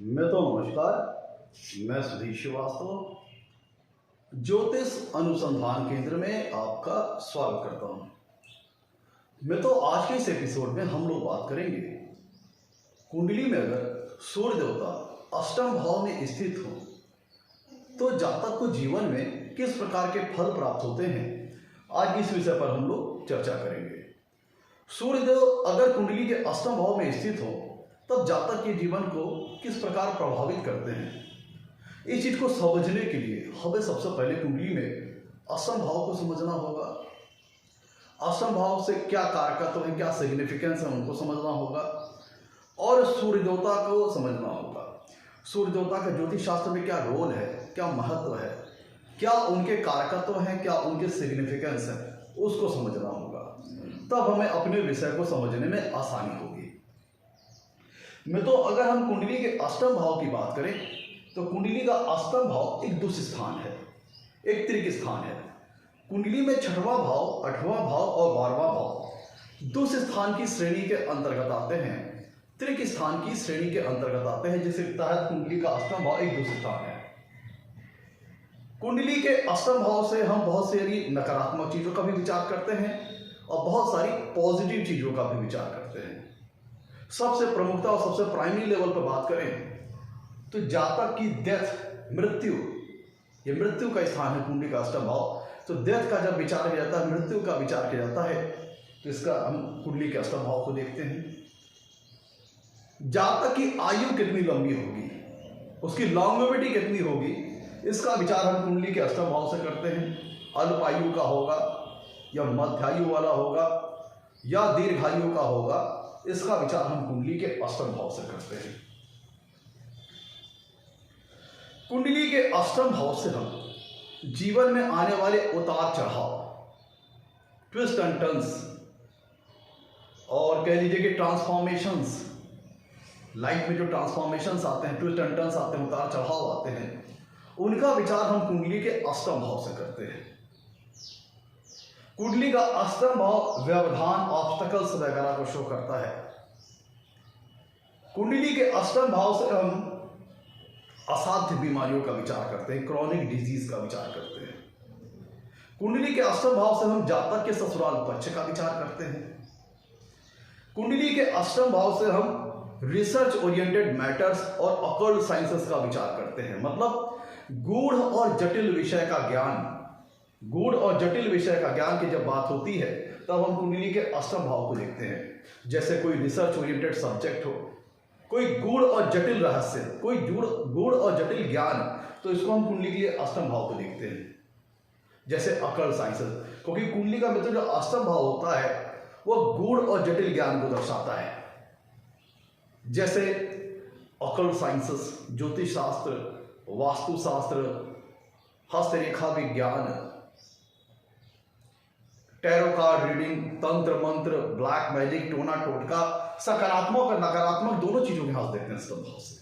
नमस्कार। मैं सुधीर श्रीवास्तव ज्योतिष अनुसंधान केंद्र में आपका स्वागत करता हूं। आज के इस एपिसोड में हम लोग बात करेंगे कुंडली में अगर सूर्य देवता अष्टम भाव में स्थित हो तो जातक को जीवन में किस प्रकार के फल प्राप्त होते हैं, आज इस विषय पर हम लोग चर्चा करेंगे। सूर्यदेव अगर कुंडली के अष्टम भाव में स्थित हो तब जातक के जीवन को किस प्रकार प्रभावित करते हैं, इस चीज को समझने के लिए हमें सबसे पहले कुंडली में अष्टम भाव को समझना होगा। अष्टम भाव से क्या कारकत्व है, क्या सिग्निफिकेंस है, उनको समझना होगा और सूर्य देवता को समझना होगा। सूर्य देवता का ज्योतिष शास्त्र में क्या रोल है, क्या महत्व है, क्या उनके कारकत्व हैं, क्या उनके सिग्निफिकेंस है, उसको समझना होगा। तब हमें अपने विषय को समझने में आसानी होगी। अगर हम कुंडली के अष्टम भाव की बात करें तो कुंडली का अष्टम भाव एक दुष्ट स्थान है, एक त्रिक स्थान है। कुंडली में छठवां भाव, आठवां भाव और 12वां भाव दुष्ट स्थान की श्रेणी के अंतर्गत आते हैं, त्रिक स्थान की श्रेणी के अंतर्गत आते हैं, जिसके तहत कुंडली का अष्टम भाव एक दुष्ट स्थान है। कुंडली के अष्टम भाव से हम बहुत सारी नकारात्मक चीजों का भी विचार करते हैं और बहुत सारी पॉजिटिव चीजों का भी विचार करते हैं। सबसे प्रमुखता और सबसे प्राइमरी लेवल पर बात करें तो जातक की डेथ, मृत्यु, ये मृत्यु का स्थान है कुंडली का अष्टम भाव। तो डेथ का जब विचार किया जाता है, मृत्यु का विचार किया जाता है, तो इसका हम कुंडली के अष्टम भाव को देखते हैं। जातक की आयु कितनी लंबी होगी, उसकी लॉन्गेविटी कितनी होगी, इसका विचार हम कुंडली के अष्टम भाव से करते हैं। अल्प आयु का होगा या मध्यायु वाला होगा या दीर्घायु का होगा, इसका विचार हम कुंडली के अष्टम भाव से करते हैं। कुंडली के अष्टम भाव से हम जीवन में आने वाले उतार चढ़ाव, ट्विस्ट एंड टर्न्स और कह लीजिए कि ट्रांसफॉर्मेशंस, लाइफ में जो ट्रांसफॉर्मेशंस आते हैं, ट्विस्ट एंड टर्न्स आते हैं, उतार चढ़ाव आते हैं, उनका विचार हम कुंडली के अष्टम भाव से करते हैं। कुंडली का अष्टम भाव व्यवधान, ऑब्स्टेकल्स वगैरह को शो करता है। कुंडली के अष्टम भाव से हम असाध्य बीमारियों का विचार करते हैं, क्रॉनिक डिजीज का विचार करते हैं। कुंडली के अष्टम भाव से हम जातक के ससुराल पक्ष का विचार करते हैं। कुंडली के अष्टम भाव से हम रिसर्च ओरिएंटेड मैटर्स और ऑकल्ट साइंसेस का विचार करते हैं। मतलब गूढ़ और जटिल विषय का ज्ञान, गूढ़ और जटिल विषय का ज्ञान की जब बात होती है तब हम कुंडली के अष्टम भाव को देखते हैं। जैसे कोई रिसर्च ओरिएंटेड सब्जेक्ट हो, कोई गूढ़ और जटिल रहस्य, कोई गूढ़ और जटिल ज्ञान, तो इसको हम कुंडली के लिए अष्टम भाव को देखते हैं। जैसे ऑकल्ट साइंसेस, क्योंकि कुंडली का मतलब जो अष्टम भाव होता है वह गूढ़ और जटिल ज्ञान को दर्शाता है। जैसे ऑकल्ट साइंसेस, ज्योतिष शास्त्र, वास्तुशास्त्र, हस्तरेखा विज्ञान, टैरो कार्ड रीडिंग, तंत्र मंत्र, ब्लैक मैजिक, टोना टोटका, सकारात्मक और नकारात्मक दोनों चीजों के हाथ देखते हैं अष्टम भाव से।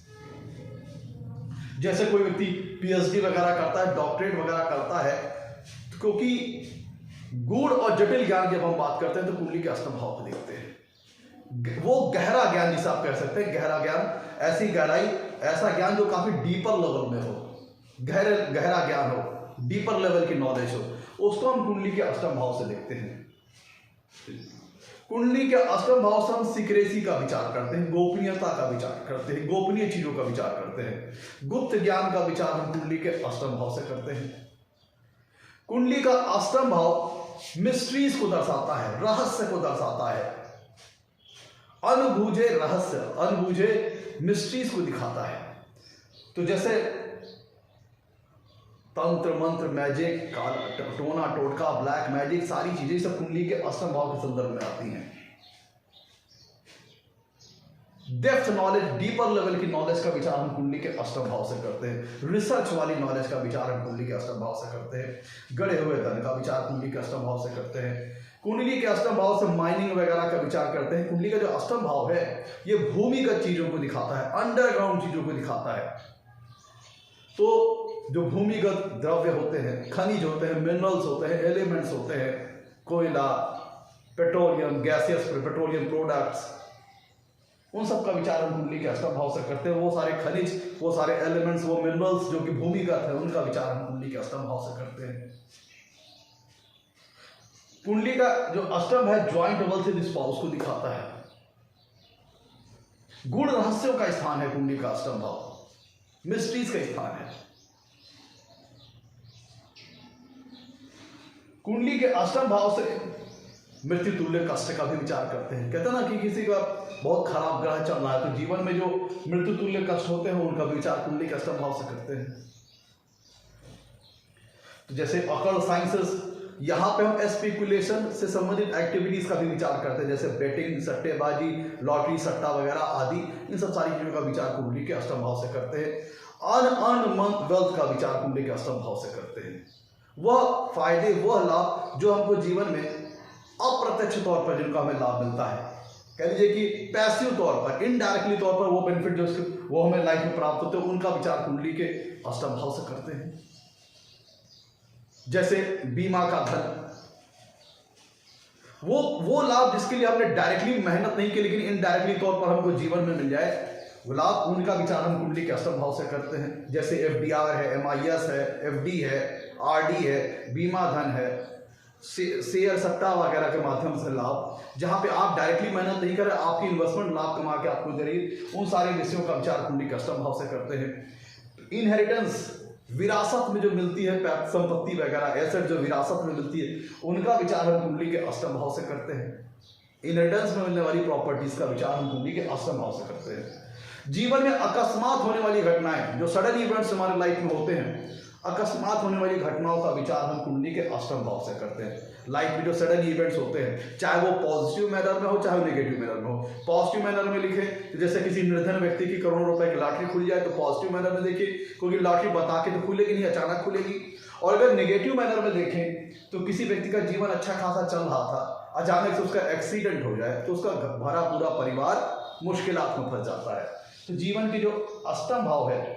जैसे कोई व्यक्ति पीएचडी वगैरह करता है, डॉक्टरेट वगैरह करता है, क्योंकि गूढ़ और जटिल ज्ञान जब हम बात करते हैं तो कुंडली के अष्टम भाव को देखते हैं। वो गहरा ज्ञान जिसे आप कह सकते हैं, गहरा ज्ञान, ऐसी गहराई, ऐसा ज्ञान जो काफी डीपर लेवल में हो, गहरा ज्ञान हो, डीपर लेवल की नॉलेज हो, उसको हम कुंडली के अष्टम भाव से देखते हैं। कुंडली के अष्टम भाव से हम सीक्रेसी का विचार करते हैं, गोपनीयता का विचार करते हैं, गोपनीय चीजों का विचार करते हैं, गुप्त ज्ञान का विचार हम कुंडली के अष्टम भाव से करते हैं। कुंडली का अष्टम भाव मिस्ट्रीज को दर्शाता है, रहस्य को दर्शाता है, अनबूझे रहस्य, अनबूझे मिस्ट्रीज को दिखाता है। तो जैसे तंत्र मंत्र, मैजिक, टोना टोटका, ब्लैक मैजिक, सारी चीजें सब कुंडली के अष्टम भाव के संदर्भ में आती हैं। डेप्थ नॉलेज, डीपर लेवल की नॉलेज का विचार हम कुंडली के अष्टम भाव से करते हैं। रिसर्च वाली नॉलेज का विचार हम कुंडली के अष्टम भाव से करते हैं। गढ़े हुए धन का विचार कुंडली के अष्टम भाव से करते हैं। कुंडली के अष्टम भाव से माइनिंग वगैरह का विचार करते हैं। कुंडली का जो अष्टम भाव है ये भूमिगत चीजों को दिखाता है, अंडरग्राउंड चीजों को दिखाता है। तो जो भूमिगत द्रव्य होते हैं, खनिज होते हैं, मिनरल्स होते हैं, एलिमेंट्स होते हैं, कोयला, पेट्रोलियम, गैसियस पेट्रोलियम प्रोडक्ट्स, उन सब का विचार हम कुंडली के अष्टम भाव से करते हैं। वो सारे खनिज, वो सारे एलिमेंट्स, वो मिनरल्स जो कि भूमिगत है, उनका विचार हम कुंडली के अष्टम भाव से करते हैं। कुंडली का जो अष्टम है ज्वाइंट डबल से स्पाउस को दिखाता है। गुण रहस्यों का स्थान है कुंडली का अष्टम भाव, मिस्ट्रीज का स्थान है। कुंडली के अष्टम भाव से मृत्यु तुल्य कष्ट का भी विचार करते हैं। कहते हैं ना कि किसी का बहुत खराब ग्रह चल रहा है तो जीवन में जो मृत्यु तुल्य कष्ट होते हैं उनका विचार कुंडली के अष्टम भाव से करते हैं। तो जैसे ऑकल्ट साइंसेस, यहां पे हम स्पेकुलेशन से संबंधित एक्टिविटीज का भी विचार करते हैं, जैसे बेटिंग, सट्टेबाजी, लॉटरी, सट्टा वगैरह आदि। इन सब सारी चीजों का विचार कुंडली के अष्टम भाव से करते हैं। अनअर्न्ड मनी वेल्थ का विचार कुंडली के अष्टम भाव से करते हैं। वह फायदे, वह लाभ जो हमको जीवन में अप्रत्यक्ष तौर पर जिनका हमें लाभ मिलता है, कह लीजिए कि पैसिव तौर पर, इनडायरेक्टली तौर पर वो बेनिफिट जो वो हमें लाइफ में प्राप्त होते हैं, उनका विचार कुंडली के अष्टम भाव से करते हैं। जैसे बीमा का धन, वो लाभ जिसके लिए हमने डायरेक्टली मेहनत नहीं की लेकिन इनडायरेक्टली तौर पर हमको जीवन में मिल जाए, वो लाभ, उनका विचार हम कुंडली के अष्टम भाव से करते हैं। जैसे FDR है, MIS है, FD है, RD है, बीमा धन है, शेयर सट्टा वगैरह के माध्यम से लाभ, जहां पे आप डायरेक्टली मेहनत नहीं कर रहे, आपकी इन्वेस्टमेंट लाभ कमा के आपको दे रही, उन सारे विषयों का विचार कुंडली के अष्टम भाव से करते हैं। इनहेरिटेंस, विरासत में जो मिलती है संपत्ति वगैरह, एसेट जो विरासत में मिलती है, उनका विचार हम कुंडली के अष्टम भाव से करते हैं। इनहेरिटेंस में मिलने वाली प्रॉपर्टीज का विचार हम कुंडली के अष्टम भाव से करते हैं। जीवन में अकस्मात होने वाली घटनाएं, जो सडन इवेंट्स हमारे लाइफ में होते हैं, अकस्मात होने वाली घटनाओं का विचार हम कुंडली के अष्टम भाव से करते हैं। लाइफ में जो सडन इवेंट्स होते हैं, चाहे वो पॉजिटिव मैनर में हो चाहे नेगेटिव मैनर में हो। पॉजिटिव मैनर में लिखे तो जैसे किसी निर्धन व्यक्ति की करोड़ों रुपए की लॉटरी खुल जाए तो पॉजिटिव मैनर में देखिए, क्योंकि लॉटरी बता के तो खुलेगी नहीं, अचानक खुलेगी। और अगर नेगेटिव मैनर में देखें तो किसी व्यक्ति का जीवन अच्छा खासा चल रहा था, अचानक से उसका एक्सीडेंट हो जाए तो उसका भरा पूरा परिवार मुश्किलात में फंस जाता है। तो जीवन की जो अष्टम भाव है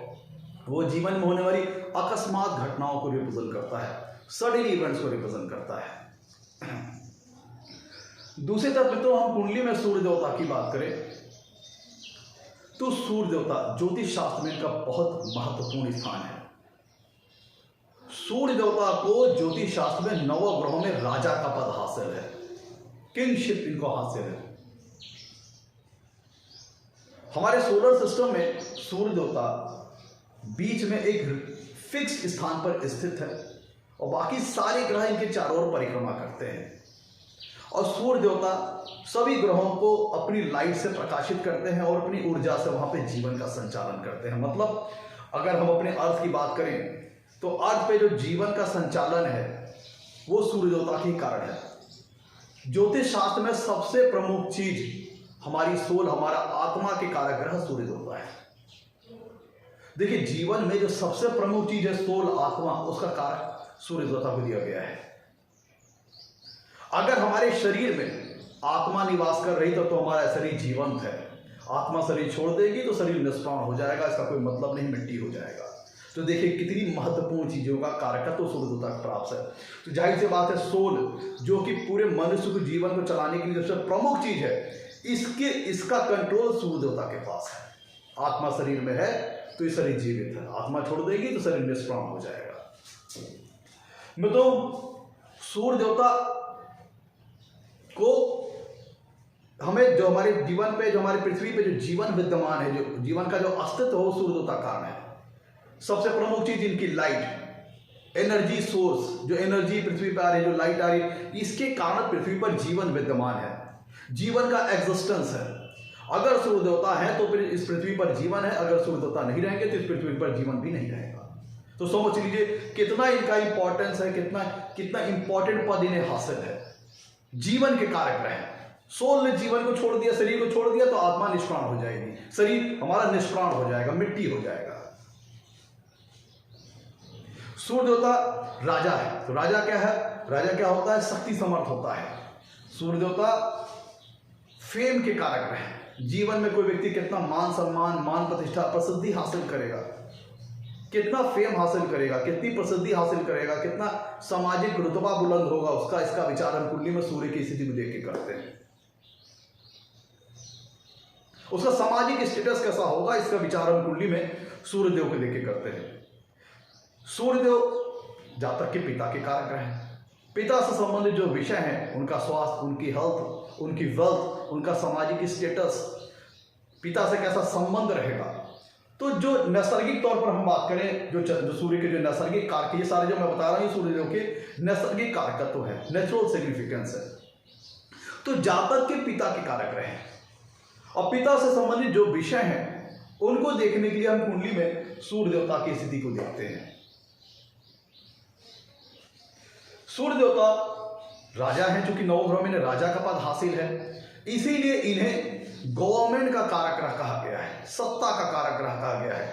वो जीवन में होने वाली अकस्मात घटनाओं को रिप्रेजेंट करता है, सडन इवेंट्स को रिप्रेजेंट करता है। दूसरी तरफ तो हम कुंडली में सूर्य देवता की बात करें तो सूर्य देवता ज्योतिष शास्त्र में इनका बहुत महत्वपूर्ण स्थान है। सूर्य देवता को ज्योतिष शास्त्र में नवग्रहों में राजा का पद हासिल है, किंगशिप इनको हासिल है। हमारे सोलर सिस्टम में सूर्य देवता बीच में एक फिक्स स्थान पर स्थित है और बाकी सारे ग्रह इनके चारों ओर परिक्रमा करते हैं। और सूर्य देवता सभी ग्रहों को अपनी लाइट से प्रकाशित करते हैं और अपनी ऊर्जा से वहां पे जीवन का संचालन करते हैं। मतलब अगर हम अपने अर्थ की बात करें तो अर्थ पे जो जीवन का संचालन है वो सूर्य देवता के कारण है। ज्योतिष शास्त्र में सबसे प्रमुख चीज हमारी सोल, हमारा आत्मा के कारक ग्रह सूर्य देवता है। देखिए, जीवन में जो सबसे प्रमुख चीज है सोल, आत्मा, उसका कारक सूर्य देवता को दिया गया है। अगर हमारे शरीर में आत्मा निवास कर रही तो हमारा शरीर जीवंत है। आत्मा शरीर छोड़ देगी तो शरीर निष्प्राण हो जाएगा, इसका कोई मतलब नहीं, मिट्टी हो जाएगा। तो देखिए कितनी महत्वपूर्ण चीजों का कारकत्व सूर्य देवता को प्राप्त है। तो जाहिर सी बात है सोल, जो कि पूरे मनुष्य के जीवन को चलाने के लिए सबसे प्रमुख चीज है, इसका कंट्रोल सूर्य देवता के पास है। आत्मा शरीर में है तो ये शरीर जीवित है, आत्मा छोड़ देगी तो शरीर निष्प्राण हो जाएगा। मैं तो सूर्य देवता को हमें जो हमारे जीवन पे, जो हमारी पृथ्वी पे जो जीवन विद्यमान है, जो जीवन का जो अस्तित्व हो, सूर्य देवता कारण है। सबसे प्रमुख चीज इनकी लाइट, एनर्जी सोर्स, जो एनर्जी पृथ्वी पर आ रही है, जो लाइट आ रही है, इसके कारण पृथ्वी पर जीवन विद्यमान है, जीवन का एग्जिस्टेंस है। अगर सूर्य देवता है तो फिर इस पृथ्वी पर जीवन है, अगर सूर्य देवता नहीं रहेंगे तो इस पृथ्वी पर जीवन भी नहीं रहेगा। तो समझ लीजिए कितना इनका इंपॉर्टेंस है, कितना इंपॉर्टेंट पद इन्हें हासिल है। जीवन के कारक रहे, सोल ने जीवन को छोड़ दिया, शरीर को छोड़ दिया तो आत्मा निष्प्राण हो जाएगी, शरीर हमारा निष्प्राण हो जाएगा, मिट्टी हो जाएगा। सूर्य देवता राजा है, तो राजा क्या है? राजा क्या होता है? शक्ति समर्थ होता है। सूर्य देवता फेम के कारक रहे। जीवन में कोई व्यक्ति कितना मान सम्मान, मान प्रतिष्ठा, प्रसिद्धि हासिल करेगा, कितना फेम हासिल करेगा, कितनी प्रसिद्धि हासिल करेगा, कितना सामाजिक रुतबा बुलंद होगा उसका, इसका विचार हम कुंडली में सूर्य की स्थिति को देख के करते हैं। उसका सामाजिक स्टेटस कैसा होगा, इसका विचार हम कुंडली में सूर्यदेव को लेके करते हैं। सूर्यदेव जातक के पिता के कारक हैं। पिता से संबंधित जो विषय हैं, उनका स्वास्थ्य, उनकी हेल्थ, उनकी वेल्थ, उनका सामाजिक स्टेटस, पिता से कैसा संबंध रहेगा। तो जो नैसर्गिक तौर पर हम बात करें, जो सूर्य के जो नैसर्गिक कारक, ये सारे जो मैं बता रहा हूँ सूर्यदेव के नैसर्गिक कारकत्व है, नेचुरल सिग्निफिकेंस है। तो जातक के पिता के कारक रहे और पिता से संबंधित जो विषय हैं उनको देखने के लिए हम कुंडली में सूर्य देवता की स्थिति को देखते हैं। सूर्य देवता राजा हैं, जो कि नवग्रहों में राजा का पद हासिल है, इसीलिए इन्हें गवर्नमेंट का कारक ग्रह कहा गया है, सत्ता का कारक ग्रह कहा गया है।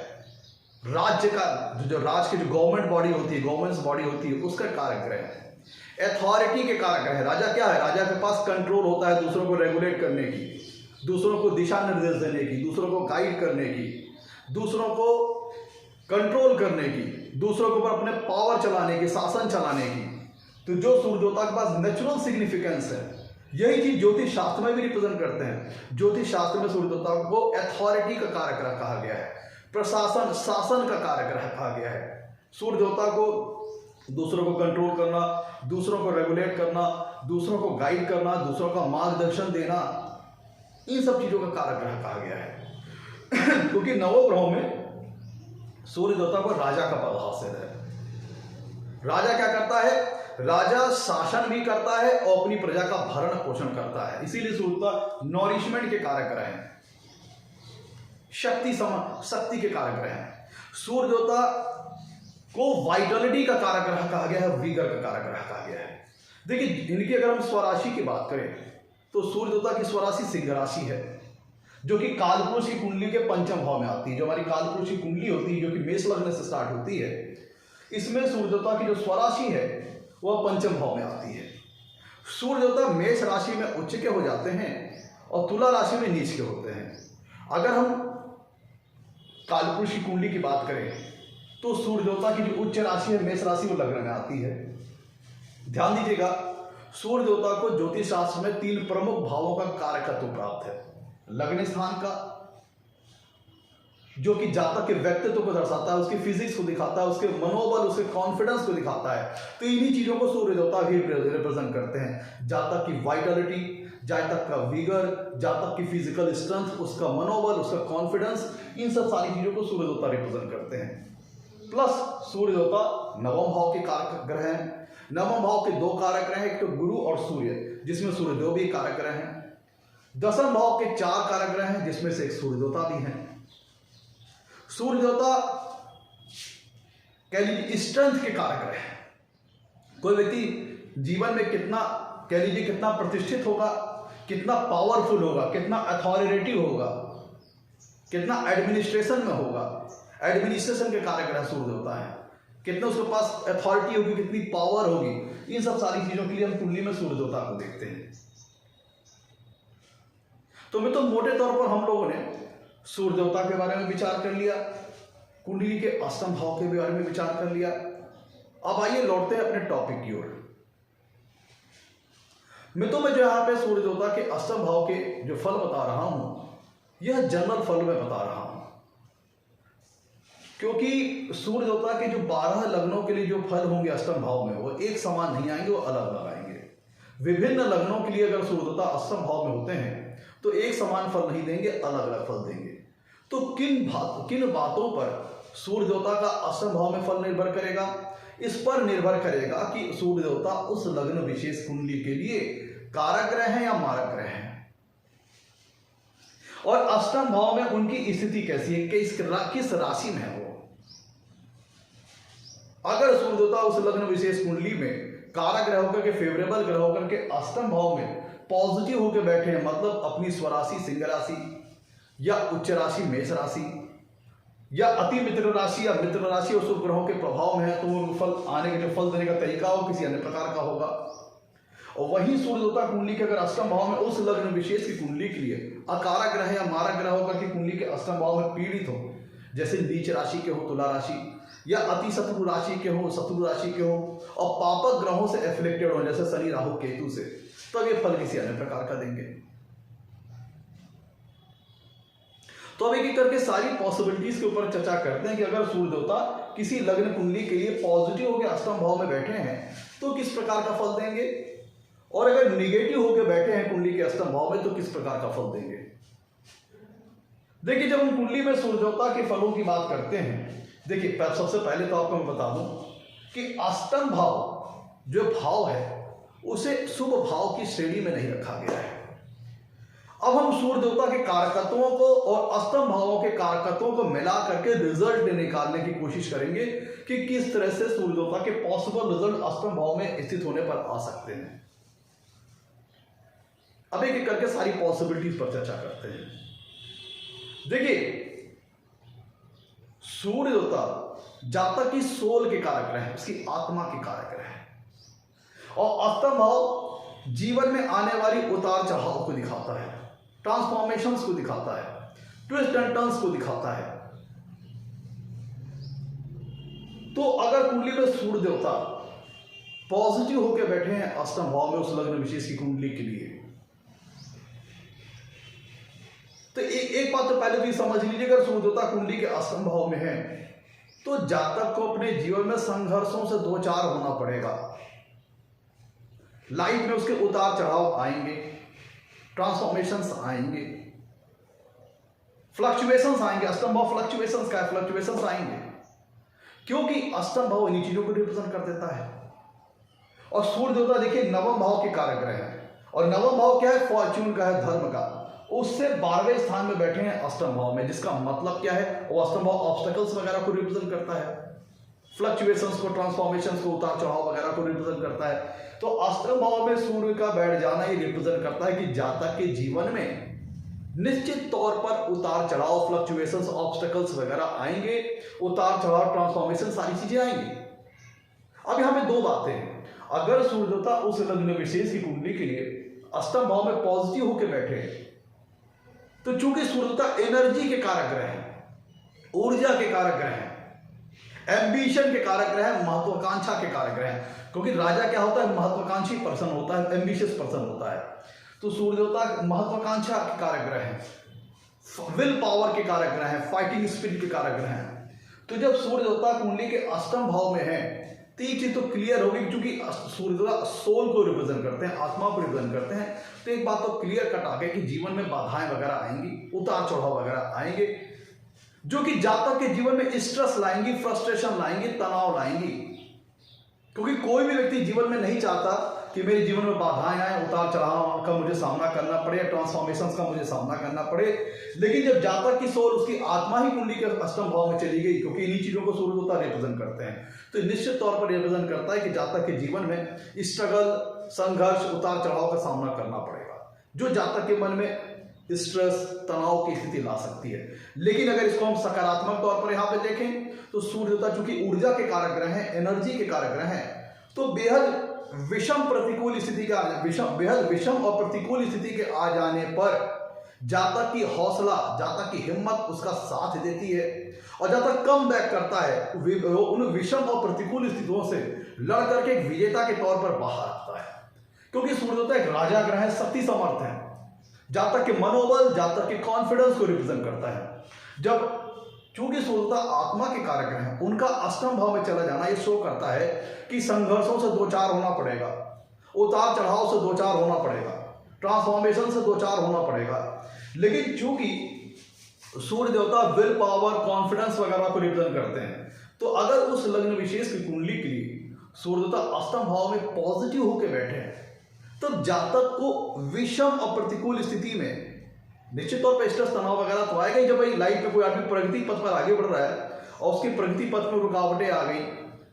राज्य का जो राज्य की जो गवर्नमेंट बॉडी होती है, गवर्नमेंट बॉडी होती है, उसका कारक ग्रह है। अथॉरिटी के कारक है। राजा क्या है? राजा के पास कंट्रोल होता है दूसरों को रेगुलेट करने की, दूसरों को दिशा निर्देश देने की, दूसरों को गाइड करने की, दूसरों को कंट्रोल करने की, दूसरों के ऊपर अपने पावर चलाने की, शासन चलाने की। तो जो सूर्य देवता के पास नेचुरल सिग्निफिकेंस है, यही चीज ज्योतिष शास्त्र में भी रिप्रेजेंट करते हैं। ज्योतिष शास्त्र में सूर्य देवता को अथॉरिटी का कारक ग्रह कहा गया है, प्रशासन, शासन का कारक ग्रह कहा गया है। सूर्य देवता को दूसरों को कंट्रोल करना, दूसरों को रेगुलेट करना, दूसरों को गाइड करना, दूसरों का मार्गदर्शन देना, इन सब चीजों का कारक ग्रह कहा गया है। क्योंकि नवग्रहों में सूर्य देवता को राजा का पद हासिल है। राजा क्या करता है? राजा शासन भी करता है और अपनी प्रजा का भरण पोषण करता है। इसीलिए सूर्य देवता नॉरिशमेंट के कारक ग्रह हैं, शक्ति के कारक ग्रह हैं। सूर्य देवता को वाइटलिटी का कारक ग्रह कहा गया है, विगर का कारक ग्रह कहा गया है। देखिए, इनकी अगर हम स्वराशि की बात करें तो सूर्य देवता की स्वराशि सिंह राशि है, जो कि कालपुरुष की कुंडली के पंचम भाव में आती है। जो हमारी कालपुरुष की कुंडली होती है, जो कि मेष लग्न से स्टार्ट होती है, इसमें सूर्य देवता की जो स्वराशि है वह पंचम भाव में आती है। सूर्य देवता मेष राशि में उच्च के हो जाते हैं और तुला राशि में नीच के होते हैं। अगर हम कालपुरुष की कुंडली की बात करें तो सूर्य देवता की जो उच्च राशि है मेष राशि, वो लग्न में आती है। ध्यान दीजिएगा, सूर्य देवता को ज्योतिष शास्त्र में 3 प्रमुख भावों का कारकत्व प्राप्त है। लग्न स्थान का, जो कि जातक के व्यक्तित्व को दर्शाता है, उसकी फिजिक्स को दिखाता है, उसके मनोबल, उसके कॉन्फिडेंस को दिखाता है। तो इन्हीं चीजों को सूर्य देवता भी रिप्रेजेंट करते हैं। जातक की वाइटलिटी, जातक का विगर, जातक की फिजिकल स्ट्रेंथ, उसका मनोबल, उसका कॉन्फिडेंस, इन सब सारी चीजों को सूर्य देवता रिप्रेजेंट करते हैं। प्लस सूर्य देवता नवम भाव के कारक ग्रह हैं। नवम भाव के 2 कारक ग्रह हैं, एक तो गुरु और सूर्य, जिसमें सूर्यदेव भी कारक ग्रह हैं। दसम भाव के 4 कारक ग्रह हैं, जिसमें से एक सूर्य देवता भी हैं। सूर्य देवता कह लीजिए स्ट्रेंथ के कारक ग्रह हैं। कोई व्यक्ति जीवन में कितना, कह लीजिए कितना प्रतिष्ठित होगा, कितना पावरफुल होगा, कितना अथॉरिटेटिव होगा, कितना एडमिनिस्ट्रेशन में होगा, एडमिनिस्ट्रेशन के कारक ग्रह सूर्य देवता है। कितना उसके पास अथॉरिटी होगी, कितनी पावर होगी, इन सब सारी चीजों के लिए हम कुंडली में सूर्य देवता को देखते हैं। तो मैं तो मोटे तौर पर हम लोगों ने सूर्य देवता के बारे में विचार कर लिया, कुंडली के अष्टम भाव के बारे में विचार कर लिया। अब आइए लौटते हैं अपने टॉपिक की ओर। मैं जो यहाँ पे सूर्य देवता के अष्टम भाव के जो फल बता रहा हूं, यह जनरल फल में बता रहा हूं, क्योंकि सूर्य देवता के जो 12 लग्नों के लिए जो फल होंगे अष्टम भाव में, वो एक समान नहीं आएंगे, वो अलग अलग आएंगे। विभिन्न लग्नों के लिए अगर सूर्य देवता अष्टम भाव में होते हैं तो एक समान फल नहीं देंगे, अलग अलग फल देंगे। तो किन बातों पर सूर्य देवता का अष्टम भाव में फल निर्भर करेगा? इस पर निर्भर करेगा कि सूर्य देवता उस लग्न विशेष कुंडली के लिए कारक ग्रह हैं या मारक ग्रह हैं, और अष्टम भाव में उनकी स्थिति कैसी है, किस राशि में है वो। अगर सूर्य देवता उस लग्न विशेष कुंडली में कारक ग्रह होकर के, फेवरेबल ग्रह होकर के अष्टम भाव में पॉजिटिव होकर बैठे हैं, मतलब अपनी स्वराशि सिंह राशि या उच्च राशि मेष राशि या अति मित्र राशि या मित्र राशि और शुभ ग्रहों के प्रभाव में है, तो वो फल आने के जो फल देने का तरीका हो किसी अन्य प्रकार का होगा। और वही सूर्य देवता कुंडली के अगर अष्टम भाव में उस लग्न विशेष की कुंडली के लिए अकारक ग्रह या मारक ग्रह होकर के कुंडली के अष्टम भाव में पीड़ित हो, जैसे नीच राशि के हो तुला राशि, या अति शत्रु राशि के हो, शत्रु राशि के हो, और पापक ग्रहों से एफिलेक्टेड हो, जैसे शनि राहु केतु से, तब ये फल किसी अन्य प्रकार का देंगे। तो अब एक एक करके सारी पॉसिबिलिटीज के ऊपर चर्चा करते हैं कि अगर सूर्य देवता किसी लग्न कुंडली के लिए पॉजिटिव होकर अष्टम भाव में बैठे हैं तो किस प्रकार का फल देंगे, और अगर निगेटिव होकर बैठे हैं कुंडली के अष्टम भाव में तो किस प्रकार का फल देंगे। देखिए, जब हम कुंडली में सूर्य देवता के फलों की बात करते हैं, देखिए सबसे पहले तो आपको मैं बता दूं कि अष्टम भाव जो भाव है उसे शुभ भाव की श्रेणी में नहीं रखा गया है। अब हम सूर्य देवता के कारकत्वों को और अष्टम भावों के कारकत्वों को मिला करके रिजल्ट निकालने की कोशिश करेंगे कि किस तरह से सूर्य देवता के पॉसिबल रिजल्ट अष्टम भाव में स्थित होने पर आ सकते हैं। अब एक एक करके सारी पॉसिबिलिटीज पर चर्चा करते हैं। देखिए, सूर्य देवता जातक की सोल के कारक रहे, उसकी आत्मा के कारक रहे, और अष्टम भाव जीवन में आने वाली उतार चढ़ाव को दिखाता है, ट्रांसफॉर्मेशंस को दिखाता है, ट्विस्ट एंड टर्न्स को दिखाता है। तो अगर कुंडली में सूर्य देवता पॉजिटिव होकर बैठे हैं अष्टम भाव में उस लग्न विशेष की कुंडली के लिए, तो एक बात तो पहले तो ये समझ लीजिए, अगर सूर्य देवता कुंडली के अष्टम भाव में है तो जातक को अपने जीवन में संघर्षों से दो चार होना पड़ेगा। लाइफ में उसके उतार चढ़ाव आएंगे, ट्रांसफॉर्मेशंस आएंगे, फ्लक्चुएशंस आएंगे। अष्टम भाव फ्लक्चुएशंस का है, फ्लक्चुएशंस आएंगे क्योंकि अष्टम भाव इन्हीं चीजों को रिप्रेजेंट कर देता है। और सूर्य देवता देखिए नवम भाव के कारक ग्रह है, और नवम भाव क्या है, फॉर्च्यून का है, धर्म का। उससे 12वें स्थान में बैठे हैं अष्टम भाव में, जिसका मतलब क्या है, वो अष्टम भाव ऑब्स्टेकल्स वगैरह को रिप्रेजेंट करता है, फ्लक्चुएशंस को, ट्रांसफॉर्मेशंस को, उतार चढ़ाव वगैरह को रिप्रेजेंट करता है। तो अष्टम भाव में सूर्य का बैठ जाना ये रिप्रेजेंट करता है कि जातक के जीवन में निश्चित तौर पर उतार चढ़ाव, फ्लक्चुएशंस, ऑब्स्टेकल्स वगैरह आएंगे, उतार चढ़ाव, ट्रांसफॉर्मेशन, सारी चीजें आएंगी। अब यहां पे दो बातें हैं। अगर सूर्य देवता उस लग्न विशेष की कुंडली के लिए अष्टम भाव में पॉजिटिव होकर बैठे हैं तो चूंकि सूर्य देवता एनर्जी के कारक ग्रह हैं, ऊर्जा के कारक ग्रह हैं, एम्बिशन के कारक ग्रह हैं, महत्वाकांक्षा के कारक ग्रह हैं, क्योंकि राजा क्या होता है, महत्वाकांक्षी पर्सन होता है, एम्बिशियस पर्सन होता है। तो सूर्य देवता महत्वाकांक्षा के कारक ग्रह हैं, विल पावर के कारक ग्रह हैं, फाइटिंग स्पिरिट के कारक ग्रह हैं। तो जब सूर्य देवता कुंडली के अष्टम भाव में है तो ये चीज तो क्लियर होगी, क्योंकि सूर्य देवता सोल को रिप्रेजेंट करते हैं, आत्मा को रिप्रेजेंट करते हैं। तो एक बात तो क्लियर कट आ गई कि जीवन में बाधाएं वगैरह आएंगी, उतार चढ़ाव वगैरह आएंगे, जो कि जातक के जीवन में स्ट्रेस लाएंगी, फ्रस्ट्रेशन लाएंगी, तनाव लाएंगी। क्योंकि कोई भी व्यक्ति जीवन में नहीं चाहता कि मेरे जीवन में बाधाएं आए, उतार चढ़ाव का मुझे सामना करना पड़े, ट्रांसफॉर्मेशंस का मुझे सामना करना पड़े। लेकिन जब जातक की सोल, उसकी आत्मा ही कुंडली के अष्टम भाव में चली गई, क्योंकि इन्हीं चीजों को सूर्य देवता रिप्रेजेंट करते हैं, तो निश्चित तौर पर रिप्रेजेंट करता है कि जातक के जीवन में स्ट्रगल, संघर्ष, उतार चढ़ाव का सामना करना पड़ेगा, जो जातक के मन में स्ट्रेस, तनाव की स्थिति ला सकती है। लेकिन अगर इसको हम सकारात्मक तौर पर यहाँ पे देखें तो सूर्य देवता चूंकि ऊर्जा के कारक ग्रह हैं, एनर्जी के कारक ग्रह हैं, तो बेहद विषम प्रतिकूल स्थिति का बेहद विषम और प्रतिकूल स्थिति के आ जाने पर जातक की हौसला, जातक की हिम्मत उसका साथ देती है, और जातक कम बैक करता है, उन विषम और प्रतिकूल स्थितियों से लड़ करके एक विजेता के तौर पर बाहर आता है। क्योंकि सूर्य देवता एक राजा ग्रह है, शक्ति समर्थ है, जातक के मनोबल, जातक के कॉन्फिडेंस को रिप्रेजेंट करता है। जब चूंकि सूर्य देवता आत्मा के कारक हैं, उनका अष्टम भाव में चला जाना ये शो करता है कि संघर्षों से दो चार होना पड़ेगा, उतार चढ़ाव से दो चार होना पड़ेगा, ट्रांसफॉर्मेशन से दो चार होना पड़ेगा। लेकिन चूंकि सूर्य देवता विल पावर, कॉन्फिडेंस वगैरह को रिप्रेजेंट करते हैं, तो अगर उस लग्न विशेष की कुंडली के लिए सूर्य देवता अष्टम भाव में पॉजिटिव होकर बैठे हैं तो जातक को विषम और प्रतिकूल स्थिति में निश्चित तौर पर स्ट्रेस, तनाव वगैरह तो आएगा ही। जब भाई लाइफ में कोई आदमी प्रगति पथ पर आगे बढ़ रहा है और उसकी प्रगति पथ में रुकावटें आ गई,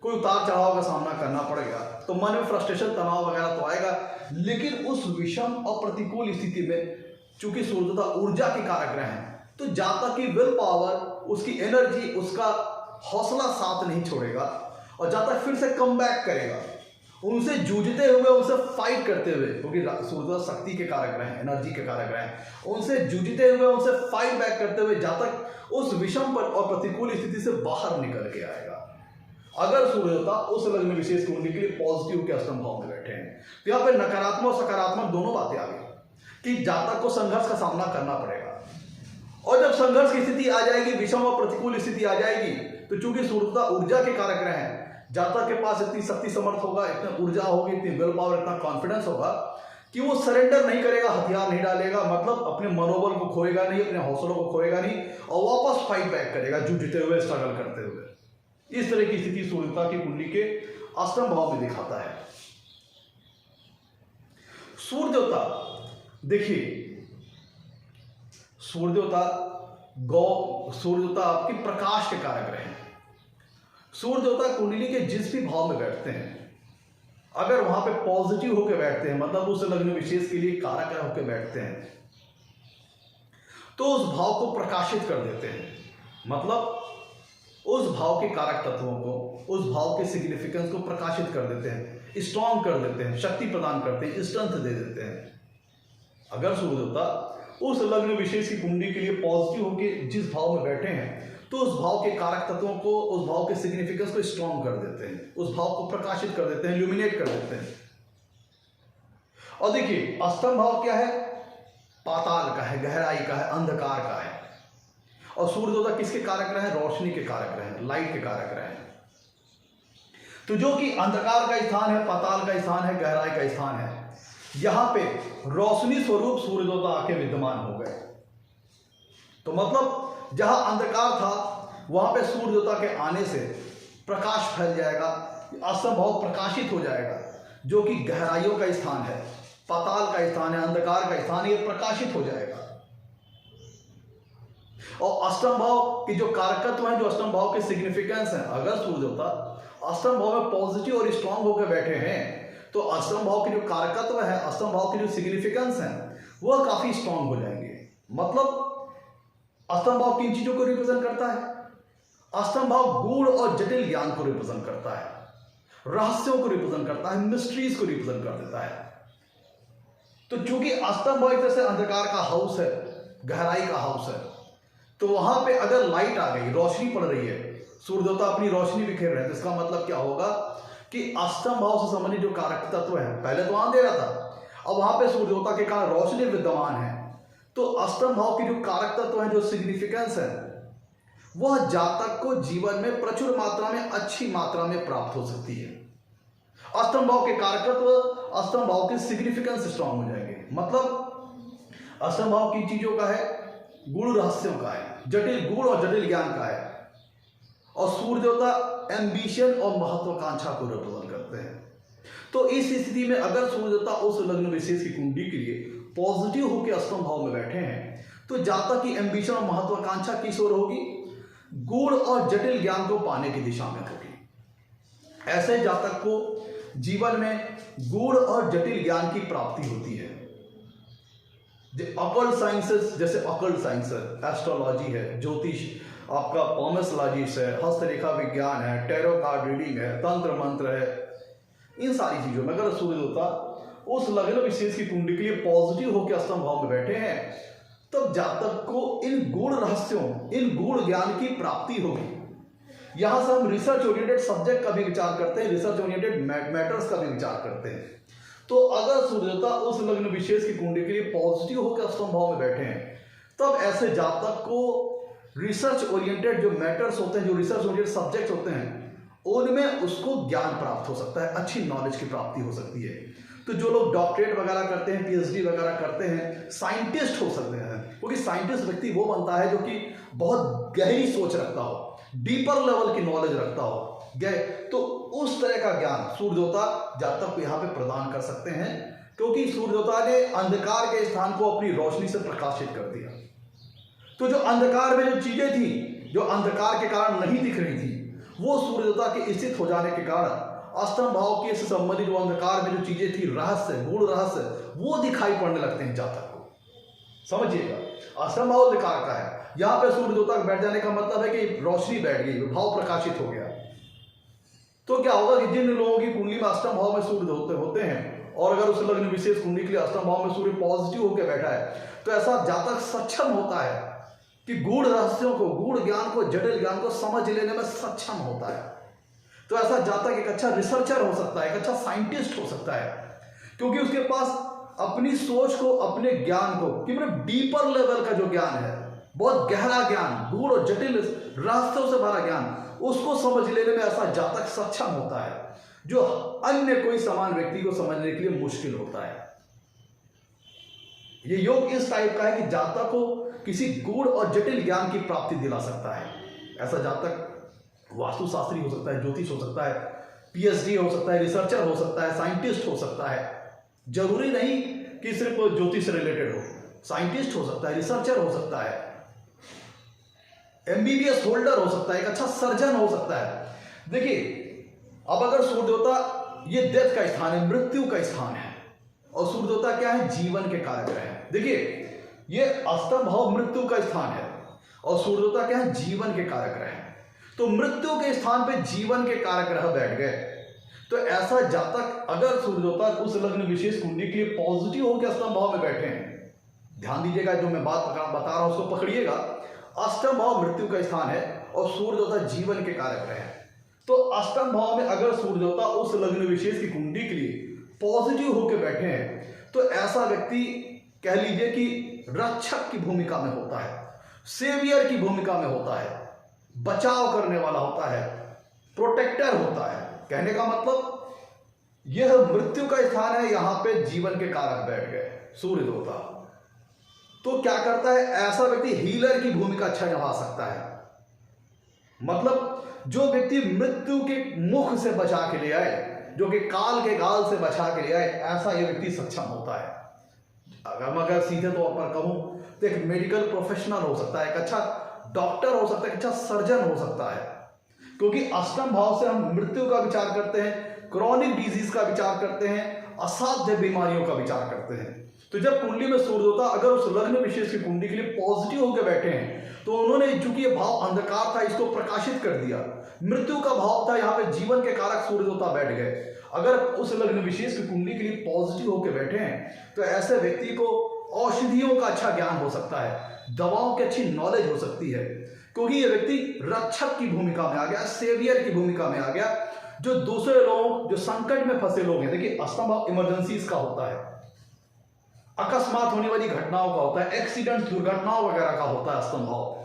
कोई उतार चढ़ाव का सामना करना पड़ेगा, तो मन में फ्रस्ट्रेशन, तनाव वगैरह तो आएगा। लेकिन उस विषम और प्रतिकूल स्थिति में चूंकि सूर्य देवता ऊर्जा के कारक ग्रह हैं, तो जातक की विल पावर, उसकी एनर्जी, उसका हौसला साथ नहीं छोड़ेगा, और जातक फिर से कम बैक करेगा, उनसे जूझते हुए, उनसे फाइट करते हुए, क्योंकि सूर्य देवता शक्ति के कारक ग्रह हैं, एनर्जी के कारक ग्रह हैं, उनसे जूझते हुए, उनसे फाइट बैक करते हुए जातक उस विषम पर और प्रतिकूल स्थिति से बाहर निकल के आएगा। अगर सूर्य देवता उस लग्न विशेष कुंडली के लिए पॉजिटिव के अष्टम भाव में बैठे हैं, तो यहाँ पर नकारात्मक और सकारात्मक दोनों बातें आ गई कि जातक को संघर्ष का सामना करना पड़ेगा, और जब संघर्ष की स्थिति आ जाएगी, विषम और प्रतिकूल स्थिति आ जाएगी, तो चूंकि सूर्य ऊर्जा के कारक ग्रह हैं, जातक के पास इतनी शक्ति समर्थ होगा, इतनी ऊर्जा होगी, इतनी विल पावर, इतना कॉन्फिडेंस होगा कि वो सरेंडर नहीं करेगा, हथियार नहीं डालेगा, मतलब अपने मनोबल को खोएगा नहीं, अपने हौसलों को खोएगा नहीं और वापस फाइट बैक करेगा जूझते हुए, स्ट्रगल करते हुए। इस तरह की स्थिति सूर्यता की कुंडली के अष्टम भाव में दिखाता है। सूर्य देवता देखिए, सूर्य देवता आपकी प्रकाश के कारक ग्रह हैं। सूर्य देवता कुंडली के जिस भी भाव में बैठते हैं, अगर वहां पे पॉजिटिव होकर बैठते हैं, मतलब उस लग्न विशेष के लिए कारक होकर बैठते हैं, तो उस भाव को प्रकाशित कर देते हैं, मतलब उस भाव के कारक तत्वों को, उस भाव के सिग्निफिकेंस को प्रकाशित कर देते हैं, स्ट्रॉन्ग कर देते हैं, शक्ति प्रदान करते हैं, स्ट्रेंथ दे देते हैं। अगर सूर्य देवता उस लग्न विशेष की कुंडली के लिए पॉजिटिव होकर जिस भाव में बैठे हैं, तो उस भाव के कारक तत्वों को, उस भाव के सिग्निफिकेंस को स्ट्रॉन्ग कर देते हैं, उस भाव को प्रकाशित कर देते हैं, इल्यूमिनेट कर देते हैं। और देखिए, अष्टम भाव क्या है? पाताल का है, गहराई का है, अंधकार का है। और सूर्य देवता किसके कारक ग्रह हैं? रोशनी के कारक ग्रह हैं, लाइट के कारक ग्रह हैं। तो जो कि अंधकार का स्थान है, पाताल का स्थान है, गहराई का स्थान है, यहां पे रोशनी स्वरूप सूर्य देवता आके विद्यमान हो गए। तो मतलब जहां अंधकार था, वहां पे सूर्य देवता के आने से प्रकाश फैल जाएगा, अष्टम भाव प्रकाशित हो जाएगा, जो कि गहराइयों का स्थान है, पाताल का स्थान है, अंधकार का स्थान, ये प्रकाशित हो जाएगा। और अष्टम भाव के जो कारकत्व हैं, जो अष्टम भाव के सिग्निफिकेंस हैं, अगर सूर्य देवता अष्टम भाव में पॉजिटिव और स्ट्रांग होकर बैठे हैं, तो अष्टम भाव के जो कारकत्व है, अष्टम भाव के जो सिग्निफिकेंस हैं, वह काफी स्ट्रांग हो जाएंगे। मतलब अष्टम भाव किन चीजों को रिप्रेजेंट करता है? अष्टम भाव गूढ़ और जटिल ज्ञान को रिप्रेजेंट करता है, रहस्यों को रिप्रेजेंट करता है, मिस्ट्रीज को रिप्रेजेंट कर देता है। तो चूंकि अष्टम भाव एक तरह से अंधकार का हाउस है, गहराई का हाउस है, तो वहां पे अगर लाइट आ गई, रोशनी पड़ रही है, सूर्य देवता अपनी रोशनी बिखेर रहे हैं, तो इसका मतलब क्या होगा कि अष्टम भाव से संबंधित जो कारक तत्व है, पहले तो अंधेरा था, अब वहां पे सूर्य देवता के कारण रोशनी विद्यमान है, तो अष्टम भाव के जो कारक तत्व है, जो सिग्निफिकेंस है, वह जातक को जीवन में प्रचुर मात्रा में, अच्छी मात्रा में प्राप्त हो सकती है। अष्टम भाव के कारकत्व, अष्टम भाव के सिग्निफिकेंस स्ट्रांग हो जाएंगे। मतलब अष्टम भाव की चीजों का है, गूढ़ रहस्यों का है, जटिल गूढ़ और जटिल ज्ञान का है। और सूर्य देवता एम्बिशन और महत्वाकांक्षा को रिप्रेजेंट करते हैं। तो इस स्थिति में अगर सूर्य देवता उस लग्न विशेष की कुंडली के लिए पॉजिटिव होकर अष्टम भाव में बैठे हैं, तो जातक की एम्बिशन और महत्वाकांक्षा किस ओर होगी? गूढ़ और जटिल ज्ञान को पाने की दिशा में होगी। ऐसे जातक को जीवन में गूढ़ और जटिल ज्ञान की प्राप्ति होती है। अकल्ट साइंसेस, जैसे अकल्ट साइंस है, एस्ट्रोलॉजी है, ज्योतिष, आपका पॉमेसलॉजिस्ट है, हस्तरेखा विज्ञान है, टैरो कार्ड रीडिंग है, तंत्र मंत्र है, इन सारी चीजों में अगर सूर्य देवता उस लग्न विशेष की कुंडली के लिए पॉजिटिव होकर अष्टम भाव में बैठे हैं, तब जातक को इन गूढ़ रहस्यों, इन गूढ़ ज्ञान की प्राप्ति होगी। यहां से हम रिसर्च ओरिएंटेड सब्जेक्ट का भी विचार करते हैं, रिसर्च ओरिएंटेड मैटर्स का भी विचार करते हैं। तो अगर सूर्य देवता उस लग्न विशेष की कुंडली के लिए पॉजिटिव होकर अष्टम भाव में बैठे हैं, तब ऐसे जातक को रिसर्च ओरिएंटेड जो मैटर्स होते हैं, जो रिसर्च ओरिएंटेड सब्जेक्ट होते हैं, उनमें उसको ज्ञान प्राप्त हो सकता है, अच्छी नॉलेज की प्राप्ति हो सकती है। तो जो लोग डॉक्टरेट वगैरह करते हैं, पीएचडी वगैरह करते हैं, साइंटिस्ट हो सकते हैं, क्योंकि साइंटिस्ट व्यक्ति वो बनता है जो कि बहुत गहरी सोच रखता हो, डीपर लेवल की नॉलेज रखता हो, तो उस तरह का ज्ञान सूर्य देवता जातक को यहाँ पे प्रदान कर सकते हैं, क्योंकि सूर्य देवता ने अंधकार के स्थान को अपनी रोशनी से प्रकाशित कर दिया। तो जो अंधकार में जो चीजें थी, जो अंधकार के कारण नहीं दिख रही थी, वो सूर्य देवता के स्थित हो जाने के कारण अष्टम भाव के से संबंधित जो अंधकार में जो चीजें थी, रहस्य, गूढ़ रहस्य, वो दिखाई पड़ने लगते हैं जातक को। समझिएगा, अष्टम भाव अंधकार का है, यहाँ पे सूर्य देवता बैठ जाने का मतलब है कि रोशनी बैठ गई, भाव प्रकाशित हो गया। तो क्या होगा कि जिन लोगों की कुंडली में अष्टम भाव में सूर्य होते हैं, और अगर उस लग्न विशेष कुंडली के लिए अष्टम भाव में सूर्य पॉजिटिव होकर बैठा है, तो ऐसा जातक सक्षम होता है कि गूढ़ रहस्यों को, गूढ़ ज्ञान को, जटिल ज्ञान को समझ लेने में सक्षम होता है। तो ऐसा जातक एक अच्छा रिसर्चर हो सकता है, एक अच्छा साइंटिस्ट हो सकता है, क्योंकि उसके पास अपनी सोच को, अपने ज्ञान को, कि मतलब डीपर लेवल का जो ज्ञान है, बहुत गहरा ज्ञान, गूढ़ और जटिल रहस्यों से भरा ज्ञान, उसको समझ लेने में ऐसा जातक सक्षम होता है जो अन्य कोई समान व्यक्ति को समझने के लिए मुश्किल होता है। ये योग इस टाइप का है कि जातक को किसी गूढ़ और जटिल ज्ञान की प्राप्ति दिला सकता है। ऐसा जातक वास्तुशास्त्री हो सकता है, ज्योतिष हो सकता है, पीएचडी हो सकता है, रिसर्चर हो सकता है, साइंटिस्ट हो सकता है। जरूरी नहीं कि सिर्फ ज्योतिष से रिलेटेड हो, साइंटिस्ट हो सकता है, रिसर्चर हो सकता है, एमबीबीएस होल्डर हो सकता है, एक अच्छा सर्जन हो सकता है। देखिए, अब अगर सूर्य देवता ये डेथ का स्थान है, मृत्यु का स्थान है, और सूर्य देवता क्या है? जीवन के कारक ग्रह है। देखिए, ये अष्टम भाव मृत्यु का स्थान है और सूर्य देवता क्या है? जीवन के कारक ग्रह है। तो मृत्यु के स्थान पे जीवन के कारक ग्रह बैठ गए, तो ऐसा जातक अगर सूर्य देवता उस लग्न विशेष कुंडली के लिए पॉजिटिव होकर अष्टम भाव में बैठे हैं, ध्यान दीजिएगा, जो मैं बात बता रहा हूं उसको पकड़िएगा। अष्टम भाव मृत्यु का स्थान है और सूर्य देवता जीवन के कारक ग्रह है। तो अष्टम भाव में अगर सूर्य देवता उस लग्न विशेष की कुंडली के लिए पॉजिटिव होकर बैठे हैं, तो ऐसा व्यक्ति कह लीजिए कि रक्षक की भूमिका में होता है, सेवियर की भूमिका में होता है, बचाव करने वाला होता है, प्रोटेक्टर होता है। कहने का मतलब यह मृत्यु का स्थान है, यहां पे जीवन के कारक बैठ गए सूर्य देवता। तो क्या करता है? ऐसा व्यक्ति हीलर की भूमिका अच्छा निभा सकता है। मतलब जो व्यक्ति मृत्यु के मुख से बचा के ले आए, जो कि काल के गाल से बचा के ले आए, ऐसा यह व्यक्ति सक्षम होता है। अगर सीधे तौर पर कहूं तो एक मेडिकल प्रोफेशनल हो सकता है, एक अच्छा डॉक्टर हो सकता है, एक अच्छा सर्जन हो सकता है। क्योंकि अष्टम भाव से हम मृत्यु का विचार करते हैं, क्रॉनिक डिजीज का विचार करते हैं, असाध्य बीमारियों का विचार करते हैं। तो जब कुंडली में सूर्य देवता अगर उस लग्न विशेष की कुंडली के लिए पॉजिटिव होकर बैठे हैं, तो उन्होंने, चूंकि ये भाव अंधकार था, इसको प्रकाशित कर दिया। मृत्यु का भाव था, यहाँ पे जीवन के कारक सूर्य देवता बैठ गए। अगर उस लग्न विशेष की कुंडली के लिए पॉजिटिव होकर बैठे हैं, तो ऐसे व्यक्ति को औषधियों का अच्छा ज्ञान हो सकता है, दवाओं की अच्छी नॉलेज हो सकती है, क्योंकि ये व्यक्ति रक्षक की भूमिका में आ गया, सेवियर की भूमिका में आ गया, जो दूसरे लोग, जो संकट में फंसे लोग हैं। देखिए, अष्टम भाव इमरजेंसीज का होता है, अकस्मात होने वाली घटनाओं का होता है, एक्सीडेंट, दुर्घटनाओं वगैरह का होता है अष्टम भाव।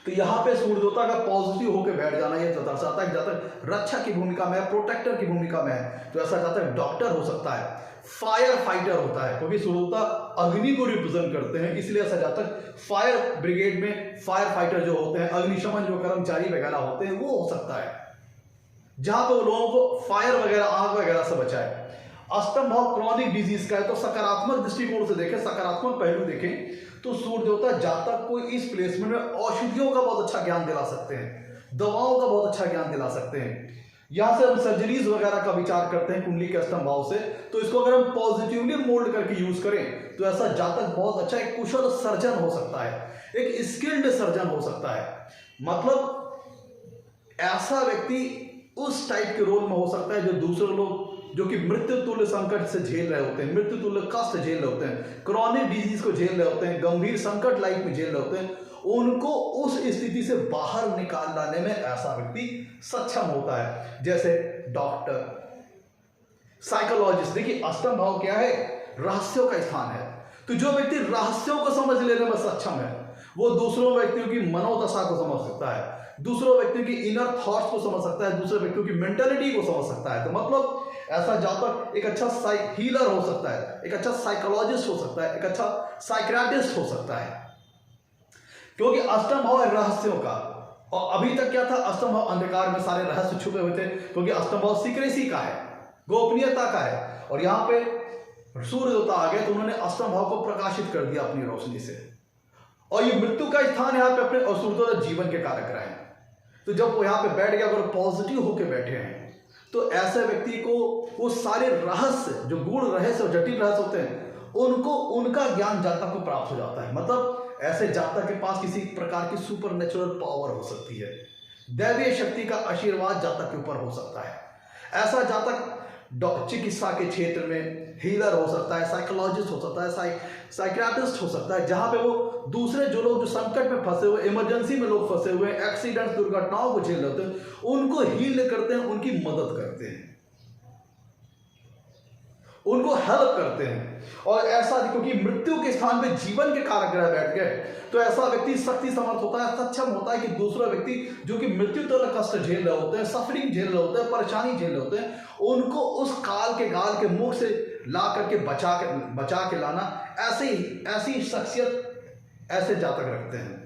तो यहां पे सूर्य देवता का पॉजिटिव होकर बैठ जाना, यह दर्शाता है कि जातक रक्षक की भूमिका में है, प्रोटेक्टर की भूमिका में है। तो ऐसा जातक डॉक्टर हो सकता है, फायर फाइटर होता है, क्योंकि सूर्य देवता अग्नि को रिप्रेजेंट करते हैं, इसलिए ऐसा जातक फायर ब्रिगेड में फायर फाइटर जो होते हैं, अग्निशमन जो कर्मचारी वगैरह होते हैं, वो हो सकता है, जहां पे वो लोगों को फायर वगैरह, आग वगैरह से बचाए। अष्टम भाव क्रॉनिक डिजीज का है, तो सकारात्मक दृष्टिकोण से देखें, सकारात्मक पहलू देखें, तो सूर्य देवता जातक को इस प्लेसमेंट में औषधियों का बहुत अच्छा ज्ञान दिला सकते हैं, दवाओं का बहुत अच्छा ज्ञान दिला सकते हैं। यहां से हम सर्जरीज वगैरह का विचार करते हैं कुंडली के अष्टम भाव से, तो इसको अगर हम पॉजिटिवली मोल्ड करके यूज करें, तो ऐसा जातक बहुत अच्छा एक कुशल सर्जन हो सकता है, एक स्किल्ड सर्जन हो सकता है। मतलब ऐसा व्यक्ति उस टाइप के रोल में हो सकता है जो दूसरे लोग, जो कि मृत्यु तुल्य संकट से झेल रहे होते हैं, मृत्यु तुल्य कष्ट झेल रहे होते हैं, क्रॉनिक डिजीज को झेल रहे होते हैं, गंभीर संकट लाइफ में झेल रहे होते हैं, उनको उस स्थिति से बाहर निकाल लाने में ऐसा व्यक्ति सक्षम होता है। जैसे डॉक्टर, साइकोलॉजिस्ट। देखिए, अष्टम भाव क्या है? रहस्यों का स्थान है। तो जो व्यक्ति रहस्यों को समझ लेने में सक्षम है, वो दूसरों व्यक्तियों की मनोदशा को समझ सकता है, दूसरों व्यक्तियों की इनर थॉट्स को समझ सकता है, दूसरे व्यक्तियों की मेंटालिटी को समझ सकता है। तो मतलब ऐसा जातक एक अच्छा हीलर हो सकता है, एक अच्छा साइकोलॉजिस्ट हो सकता है, एक अच्छा साइकियाट्रिस्ट हो सकता है, क्योंकि अष्टम भाव है रहस्यों का। और अभी तक क्या था? अष्टम भाव अंधकार में सारे रहस्य छुपे हुए थे, क्योंकि अष्टम भाव सीक्रेसी का है, गोपनीयता का है। और यहाँ पे सूर्य देवता आ गए, तो उन्होंने अष्टम भाव को प्रकाशित कर दिया अपनी रोशनी से। और ये मृत्यु का स्थान यहाँ पे अपने, और सूर्य देवता जीवन के कारक रहे। तो जब वो यहाँ पे बैठ गया, अगर पॉजिटिव होके बैठे हैं, तो ऐसे व्यक्ति को वो सारे रहस्य, जो गूढ़ रहस्य और जटिल रहस्य होते हैं, उनको, उनका ज्ञान जातक को प्राप्त हो जाता है। मतलब ऐसे जातक के पास किसी प्रकार की सुपर नेचुरल पावर हो सकती है, दैवीय शक्ति का आशीर्वाद जातक के ऊपर हो सकता है। ऐसा जातक चिकित्सा के क्षेत्र में हीलर हो सकता है, साइकोलॉजिस्ट हो सकता है, साइकियाट्रिस्ट हो सकता है, जहां पे वो दूसरे जो लोग जो संकट में फंसे हुए, इमरजेंसी में लोग फंसे हुए, एक्सीडेंट, दुर्घटनाओं को झेल रहे होते हैं, उनको हील करते हैं, उनकी मदद करते हैं। उनको हेल्प करते हैं। और ऐसा क्योंकि मृत्यु के स्थान पे जीवन के कारक ग्रह बैठ गए, तो ऐसा व्यक्ति शक्ति समर्थ होता है, सक्षम होता है कि दूसरा व्यक्ति जो कि मृत्यु तक कष्ट झेल रहे होते हैं, सफरिंग झेल रहे होते हैं, परेशानी झेल रहे होते हैं, उनको उस काल के मुख से ला करके बचा के लाना, ऐसी शख्सियत ऐसे जातक रखते हैं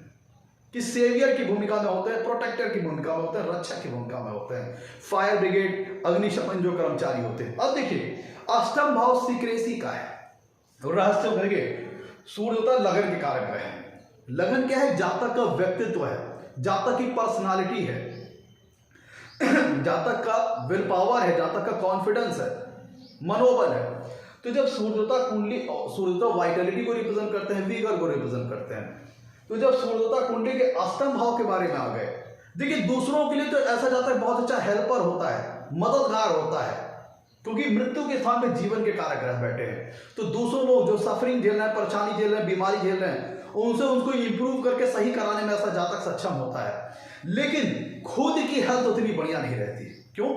कि सेवियर की भूमिका में होते हैं, प्रोटेक्टर की भूमिका में होते हैं, रक्षक की भूमिका में होते हैं, फायर ब्रिगेड, अग्निशमन जो कर्मचारी होते हैं। अब देखिए अष्टम भाव सीक्रेसी का है, रहस्य करेंगे। सूर्य होता है लगन के कारक ग्रह है। लगन क्या है? जातक का व्यक्तित्व है, जातक की पर्सनालिटी है, जातक का विल पावर है, जातक का कॉन्फिडेंस है, मनोबल है। तो जब सूर्यता कुंडली, सूर्यता वाइटलिटी को रिप्रेजेंट करते हैं, वीगर को रिप्रेजेंट करते हैं। तो जब सूर्यता कुंडली के अष्टम भाव के बारे में आ गए, देखिए दूसरों के लिए तो ऐसा जाता है बहुत अच्छा हेल्पर होता है, मददगार होता है, क्योंकि मृत्यु के स्थान में जीवन के कारक ग्रह बैठे हैं। तो दूसरों लोग जो सफरिंग झेल रहे हैं, परेशानी झेल रहे हैं, बीमारी झेल रहे हैं, उनसे उनको इंप्रूव करके सही कराने में ऐसा जातक सक्षम होता है। लेकिन खुद की हेल्थ उतनी बढ़िया नहीं रहती। क्यों?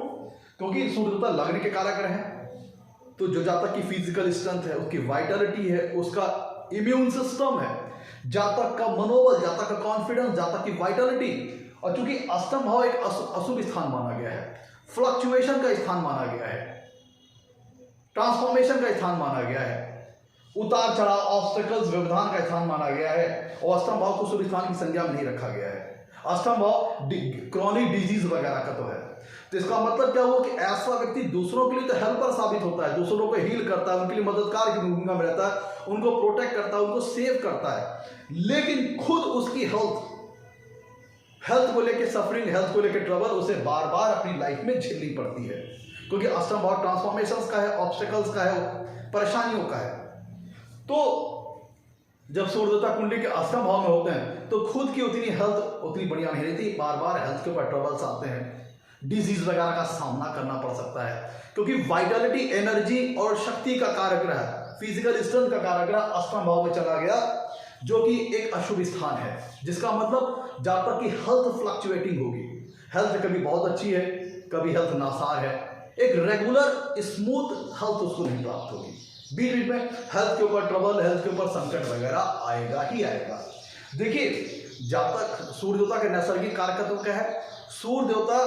क्योंकि सूर्यता लग्न के कारक ग्रह है। तो जो जातक की फिजिकल स्ट्रेंथ है, उसकी वाइटलिटी है, उसका इम्यून सिस्टम है, जातक का मनोबल, जातक का कॉन्फिडेंस, जातक की वाइटलिटी, और चूंकि अष्टम भाव एक अशुभ स्थान माना गया है, फ्लक्चुएशन का स्थान माना गया है, ट्रांसफॉर्मेशन का स्थान माना गया है, उतार चढ़ाव, ऑब्स्टेकल्स, व्यवधान का स्थान माना गया है, और अष्टम भाव को शुभ स्थान की संज्ञा में नहीं रखा गया है। अष्टम भाव क्रॉनिक डिजीज वगैरह का तो है। तो इसका मतलब क्या हुआ कि ऐसा व्यक्ति दूसरों के लिए तो हेल्पर साबित होता है, दूसरों को हील करता है, उनके लिए मददगार की भूमिका में रहता है, उनको प्रोटेक्ट करता है, उनको सेव करता है। लेकिन खुद उसकी हेल्थ को लेकर सफरिंग, हेल्थ को लेकर ट्रबल उसे बार बार अपनी लाइफ में झेलनी पड़ती है, क्योंकि अष्टम भाव ट्रांसफॉर्मेशंस का है, ऑब्स्टेकल्स का है, परेशानियों का है। तो जब सूर्यता कुंडली के अष्टम भाव में होते हैं तो खुद की हेल्थ उतनी बढ़िया नहीं रहती, बार बार हेल्थ के ऊपर ट्रबल्स आते हैं, डिजीज वगैरह का सामना करना पड़ सकता है, क्योंकि वाइटलिटी, एनर्जी और शक्ति का कारक ग्रह, फिजिकल स्ट्रेंथ का कारक ग्रह अष्टम भाव में चला गया, जो कि एक अशुभ स्थान है। जिसका मतलब जातक की हेल्थ फ्लक्चुएटिंग होगी, हेल्थ कभी बहुत अच्छी है, कभी हेल्थ नासार है, एक रेगुलर स्मूथ हेल्थ उसको नहीं प्राप्त होगी। बीच बीच में हेल्थ के ऊपर ट्रबल, हेल्थ के ऊपर संकट वगैरह आएगा ही आएगा। देखिए जातक सूर्य देवता के नैसर्गिक कारकत्व क्या है? सूर्य देवता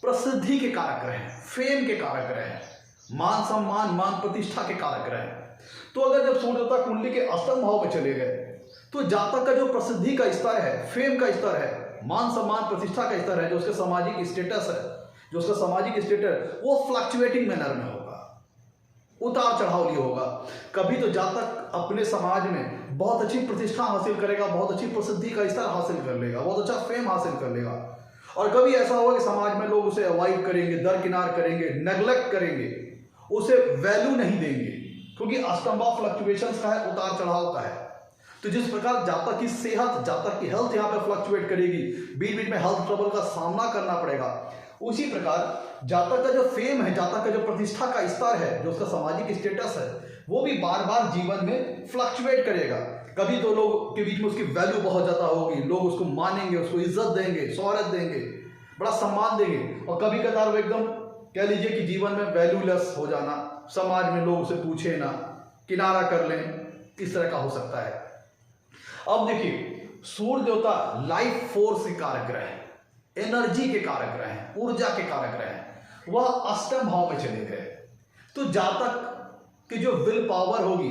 प्रसिद्धि के कारक ग्रह हैं, फेम के कारक ग्रह हैं, मान सम्मान, मान प्रतिष्ठा के कारक ग्रह हैं। तो अगर जब सूर्य देवता कुंडली के अष्टम भाव में चले गए तो जातक का जो प्रसिद्धि का स्तर है, फेम का स्तर है, मान सम्मान प्रतिष्ठा का स्तर है, जो उसका सामाजिक स्टेटस है, जो उसका सामाजिक स्टेटस, वो फ्लक्चुएटिंग मैनर में होगा, उतार चढ़ाव लिए होगा। कभी तो जातक अपने समाज में बहुत अच्छी प्रतिष्ठा हासिल करेगा, बहुत अच्छी प्रसिद्धि का स्तर हासिल कर लेगा, बहुत अच्छा फेम हासिल कर लेगा, और कभी ऐसा होगा कि समाज में लोग उसे अवॉइड करेंगे, दरकिनार करेंगे, नेग्लेक्ट करेंगे, उसे वैल्यू नहीं देंगे, क्योंकि अष्टम भाव फ्लक्चुएशंस का है, उतार चढ़ाव का है। तो जिस प्रकार जातक की सेहत, जातक की हेल्थ यहाँ पे फ्लक्चुएट करेगी, बीच बीच में हेल्थ ट्रबल का सामना करना पड़ेगा, उसी प्रकार जातक का जो फेम है, जातक का जो प्रतिष्ठा का स्तर है, जो उसका सामाजिक स्टेटस है, वो भी बार बार जीवन में फ्लक्चुएट करेगा। कभी तो लोग के बीच में उसकी वैल्यू बहुत ज़्यादा होगी, लोग उसको मानेंगे, उसको इज्जत देंगे, शोहरत देंगे, बड़ा सम्मान देंगे, और कभी कदार वो एकदम कह लीजिए कि जीवन में वैल्यूलेस हो जाना, समाज में लोग उसे पूछे ना, किनारा कर लें, इस तरह का हो सकता है। अब देखिए सूर्य देवता लाइफ फोर्स के कारक ग्रह है, एनर्जी के कारक ग्रह हैं, ऊर्जा के कारक ग्रह हैं, वह अष्टम भाव में चले गए। तो जातक की जो विल पावर होगी,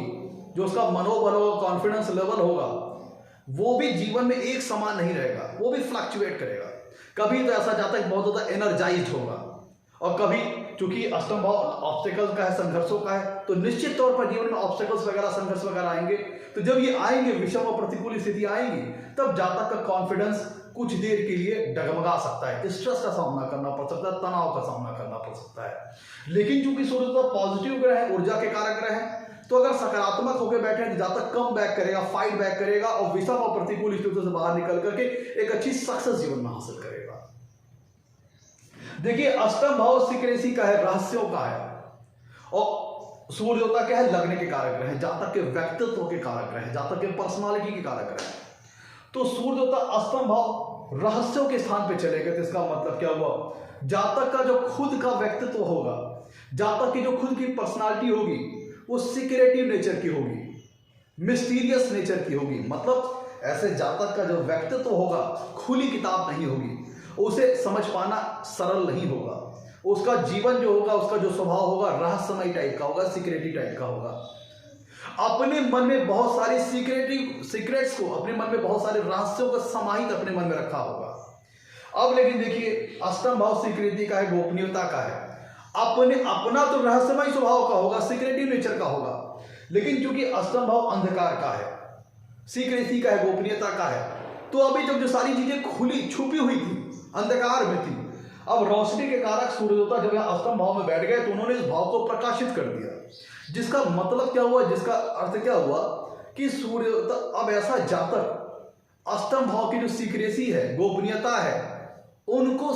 जो उसका मनोबल होगा, कॉन्फिडेंस लेवल होगा, वो भी जीवन में एक समान नहीं रहेगा, वो भी फ्लक्चुएट करेगा। कभी तो ऐसा जातक बहुत ज़्यादा एनर्जाइज होगा, और कभी चूंकि अष्टम भाव ऑब्स्टेकल्स का है, संघर्षों का है, तो निश्चित तौर पर जीवन में ऑब्स्टेकल्स वगैरह, संघर्ष वगैरह आएंगे। तो जब ये आएंगे, विषम और प्रतिकूल स्थिति आएंगी, तब जातक का कॉन्फिडेंस कुछ देर के लिए डगमगा सकता है, स्ट्रेस का सामना करना पड़ सकता है, तनाव का सामना करना पड़ सकता है। लेकिन चूंकि सूर्य देवता पॉजिटिव ग्रह है, ऊर्जा के कारक ग्रह है, तो अगर सकारात्मक होकर बैठे हैं, जातक कम बैक करेगा, फाइट बैक करेगा, और विषम और प्रतिकूल स्थितियों से बाहर निकल करके एक अच्छी सक्सेस जीवन में हासिल करेगा। देखिए अष्टम भाव सीक्रेसी का है, रहस्यों का है, और सूर्य देवता क्या है? लग्न के कारक ग्रह है, जातक के व्यक्तित्व के कारक ग्रह है, जातक के पर्सनालिटी के कारक ग्रह है। तो सूर्य देवता अष्टम भाव रहस्यों के स्थान पे चले गए तो इसका मतलब क्या हुआ, जातक का जो खुद का व्यक्तित्व होगा, जातक की जो खुद की पर्सनालिटी होगी वो सीक्रेटिव नेचर की होगी, मिस्टीरियस नेचर की होगी। मतलब ऐसे जातक का जो व्यक्तित्व होगा खुली किताब नहीं होगी, उसे समझ पाना सरल नहीं होगा, उसका जीवन जो होगा, उसका जो स्वभाव होगा रहस्यमय टाइप का होगा, सीक्रेटिव टाइप का होगा। अपने मन में बहुत सारी सीक्रेट्स को, अपने मन में बहुत सारे रहस्यों को समाहित अपने मन में रखा होगा। अब लेकिन देखिए अष्टम भाव सीक्रेटी का है, गोपनीयता का है, अपना तो रहस्यमय स्वभाव का होगा, सीक्रेटिव नेचर का होगा, लेकिन चूंकि अष्टम भाव अंधकार का है, सीक्रेसी का है, गोपनीयता का है, तो अभी जब जो सारी चीजें खुली छुपी हुई थी, अंधकार में थी, अब रोशनी के कारक सूर्यदेवता जब यहाँ अष्टम भाव में बैठ गए तो उन्होंने इस भाव को प्रकाशित कर दिया। जिसका मतलब क्या हुआ, जिसका अर्थ क्या हुआ कि सूर्यदेवता अब ऐसा जातक अष्टम भाव की जो सीक्रेसी है, गोपनीयता है, उनको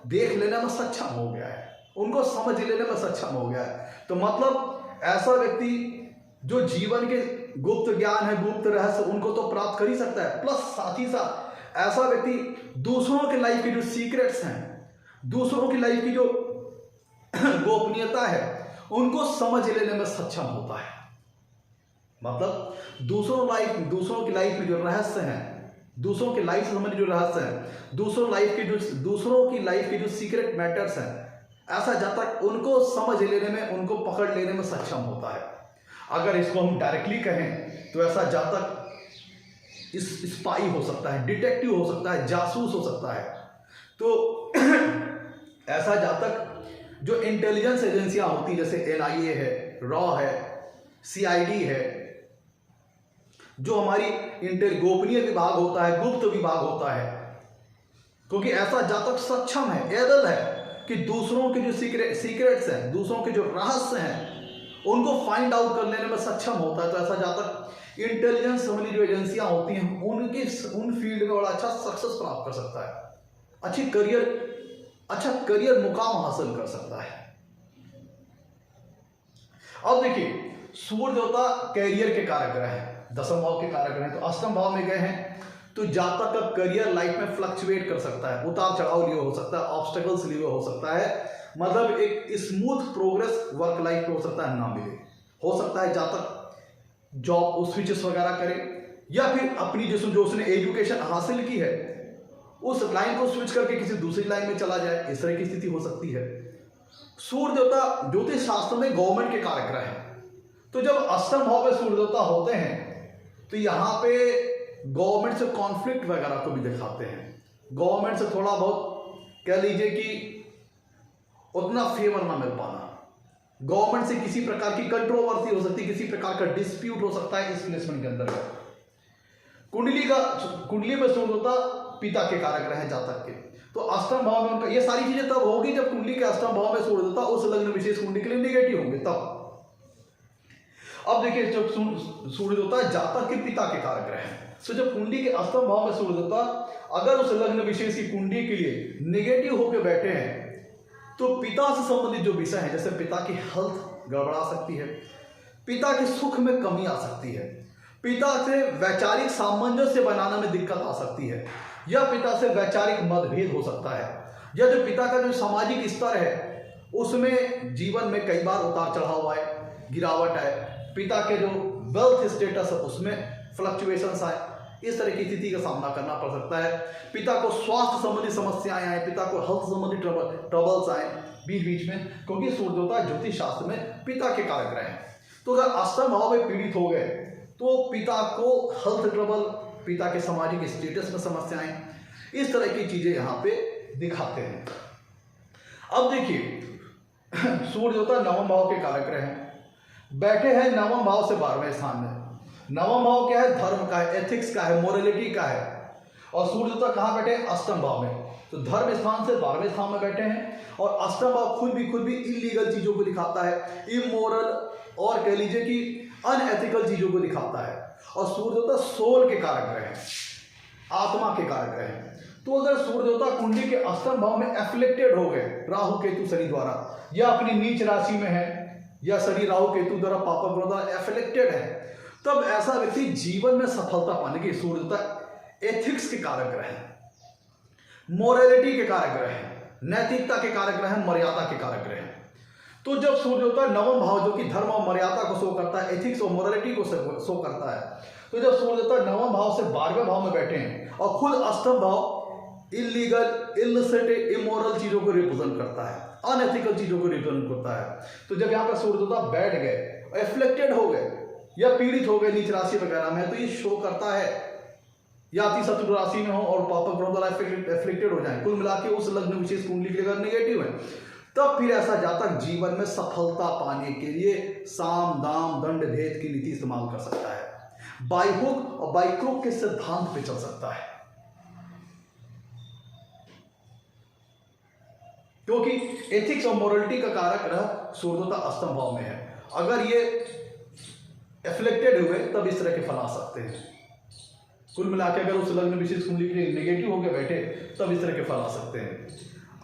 देख लेने में सक्षम हो गया है, उनको समझ लेने में सक्षम हो गया है। तो मतलब ऐसा व्यक्ति जो जीवन के गुप्त ज्ञान है, गुप्त रहस्य, उनको तो प्राप्त कर ही सकता है, प्लस साथ ही साथ ऐसा व्यक्ति दूसरों के लाइफ की जो सीक्रेट्स हैं, दूसरों की लाइफ की जो गोपनीयता है, उनको समझ लेने में सक्षम होता है। मतलब दूसरों की लाइफ में जो रहस्य हैं, दूसरों की लाइफ से संबंधित जो रहस्य हैं, दूसरों की लाइफ के जो सीक्रेट मैटर्स हैं, ऐसा जातक उनको समझ लेने में, उनको पकड़ लेने में सक्षम होता है। अगर इसको हम डायरेक्टली कहें तो ऐसा जातक स्पाई हो सकता है, डिटेक्टिव हो सकता है, जासूस हो सकता है। तो ऐसा जातक जो इंटेलिजेंस एजेंसियां होती हैं, जैसे एनआईए है, रॉ है, सीआईडी है, जो हमारी गोपनीय विभाग होता है, गुप्त विभाग होता है, क्योंकि ऐसा जातक सक्षम है, एबल है कि दूसरों के जो सीक्रेट्स हैं, दूसरों के जो रहस्य हैं, उनको फाइंड आउट कर लेने में सक्षम होता है। तो ऐसा जातक इंटेलिजेंस संबंधी जो एजेंसियां होती हैं उन फील्ड में बड़ा अच्छा सक्सेस प्राप्त कर सकता है, अच्छा करियर मुकाम हासिल कर सकता है। अब देखिए सूर्य देवता कैरियर के कारक ग्रह हैं, दसम भाव के कारक ग्रह हैं, तो अष्टम भाव में गए हैं तो जातक का करियर लाइफ में फ्लक्चुएट कर सकता है, उतार चढ़ाव लिए हो सकता है, ऑब्स्टेकल्स लिए हो सकता है, मतलब एक स्मूथ प्रोग्रेस वर्क लाइफ में हो सकता है ना मिले, हो सकता है जातक जॉब स्विचेस वगैरह करे, या फिर अपनी जो उसने एजुकेशन हासिल की है उस लाइन को स्विच करके किसी दूसरी लाइन में चला जाए, इस तरह की स्थिति हो सकती है। सूर्य देवता ज्योतिष शास्त्र में गवर्नमेंट के कारक ग्रह हैं, तो जब अष्टम भाव में सूर्य देवता होते हैं तो यहाँ पे गवर्नमेंट से कॉन्फ्लिक्ट वगैरह को भी दिखाते हैं, गवर्नमेंट से थोड़ा बहुत कह लीजिए कि उतना फेवर ना मिल पाना, गवर्नमेंट से किसी प्रकार की कंट्रोवर्सी हो सकती है, किसी प्रकार का डिस्प्यूट हो सकता है इस प्लेसमेंट के अंदर। कुंडली में सूर्य देवता पिता के कारक ग्रह हैं जातक के, तो अष्टम भाव में उनका ये सारी चीजें तब होगी जब कुंडली के अष्टम भाव में सूर्य देवता उस लग्न विशेष कुंडली के लिए नेगेटिव होंगे तब। अब देखिए जब सूर्य देवता जातक के पिता के कारक ग्रह हैं, तो जब कुंडली के अष्टम भाव में सूर्य देवता अगर उस लग्न विशेष की कुंडली के लिए नेगेटिव होकर बैठे हैं तो पिता से संबंधित जो विषय है, जैसे पिता की हेल्थ गड़बड़ा सकती है, पिता के सुख में कमी आ सकती है, पिता से वैचारिक सामंजस्य बनाने में दिक्कत आ सकती है, या पिता से वैचारिक मतभेद हो सकता है, या जो पिता का जो सामाजिक स्तर है उसमें जीवन में कई बार उतार चढ़ाव आए, गिरावट आए, पिता के जो वेल्थ स्टेटस है उसमें फ्लक्चुएशंस आए, इस तरह की स्थिति का सामना करना पड़ सकता है। पिता को स्वास्थ्य संबंधी समस्याएं आए, पिता को हेल्थ संबंधी ट्रबल्स आए बीच बीच में, क्योंकि सूर्य देवता ज्योतिष शास्त्र में पिता के कारक ग्रह हैं। तो अगर अष्टम भाव में पीड़ित हो गए तो पिता को हेल्थ ट्रबल, पिता के सामाजिक स्टेटस में समस्याएं, इस तरह की चीजें यहाँ पे दिखाते हैं। अब देखिए सूर्य देवता नवम भाव के कारक ग्रह हैं, बैठे हैं नवम भाव से 12वें स्थान में। नवम भाव क्या है? धर्म का है, एथिक्स का है, मोरलिटी का है, और सूर्य देवता कहाँ बैठे हैं? अष्टम भाव में। तो धर्म स्थान से 12वें स्थान में बैठे हैं, और अष्टम भाव खुद भी इलीगल चीजों को दिखाता है, इमोरल और कह लीजिए कि अनएथिकल चीजों को दिखाता है। और सूर्य देवता सोल के कारक ग्रह है, आत्मा के कारक ग्रह है। तो अगर सूर्य देवता कुंडली के अष्टम भाव में एफ्लिक्टेड हो गए राहु केतु शनि द्वारा, या अपनी नीच राशि में है, या शनि राहु केतु द्वारा पापा ग्रह द्वारा एफ्लिक्टेड है, तब ऐसा व्यक्ति जीवन में सफलता पाने के, सूर्य देवता एथिक्स के कारक ग्रह है, मोरालिटी के कारक ग्रह हैं, नैतिकता के कारक ग्रह हैं, मर्यादा के कारक ग्रह हैं। तो जब सूर्य होता है नवम भाव जो कि धर्म और मर्यादा को शो करता है, एथिक्स और मोरालिटी को शो करता है, तो जब सूर्य होता है नवम भाव से 12वें भाव में बैठे हैं और खुद अष्टम भाव इलीगल, इलिसिट, इमोरल चीजों को रिप्रेजेंट करता है, अनएथिकल चीजों को रिप्रेजेंट करता है। तो जब यहाँ पर सूर्य होता बैठ गए, एफ्लेक्टेड हो गए या पीड़ित हो गए नीच राशि वगैरह में, तो ये शो करता है या अति शत्रु राशि में हो और पापक ग्रहों द्वारा एफ्लिक्टेड हो जाए, कुल मिला के उस लग्न विशेष कुंडली के लिए अगर निगेटिव है, तब फिर ऐसा जातक जीवन में सफलता पाने के लिए साम दाम दंड भेद की नीति इस्तेमाल कर सकता है, बाई हुक और बाई क्रुक के सिद्धांत पे चल सकता है, क्योंकि एथिक्स और मोरालिटी का कारक ग्रह सूर्योदय अष्टम भाव में है। अगर ये एफ्लेक्टेड हुए तब इस तरह के फल आ सकते हैं। कुल मिला के अगर उस लग्न विशेष कुंडली के लिए नेगेटिव होकर बैठे तब इस तरह के फल आ सकते हैं।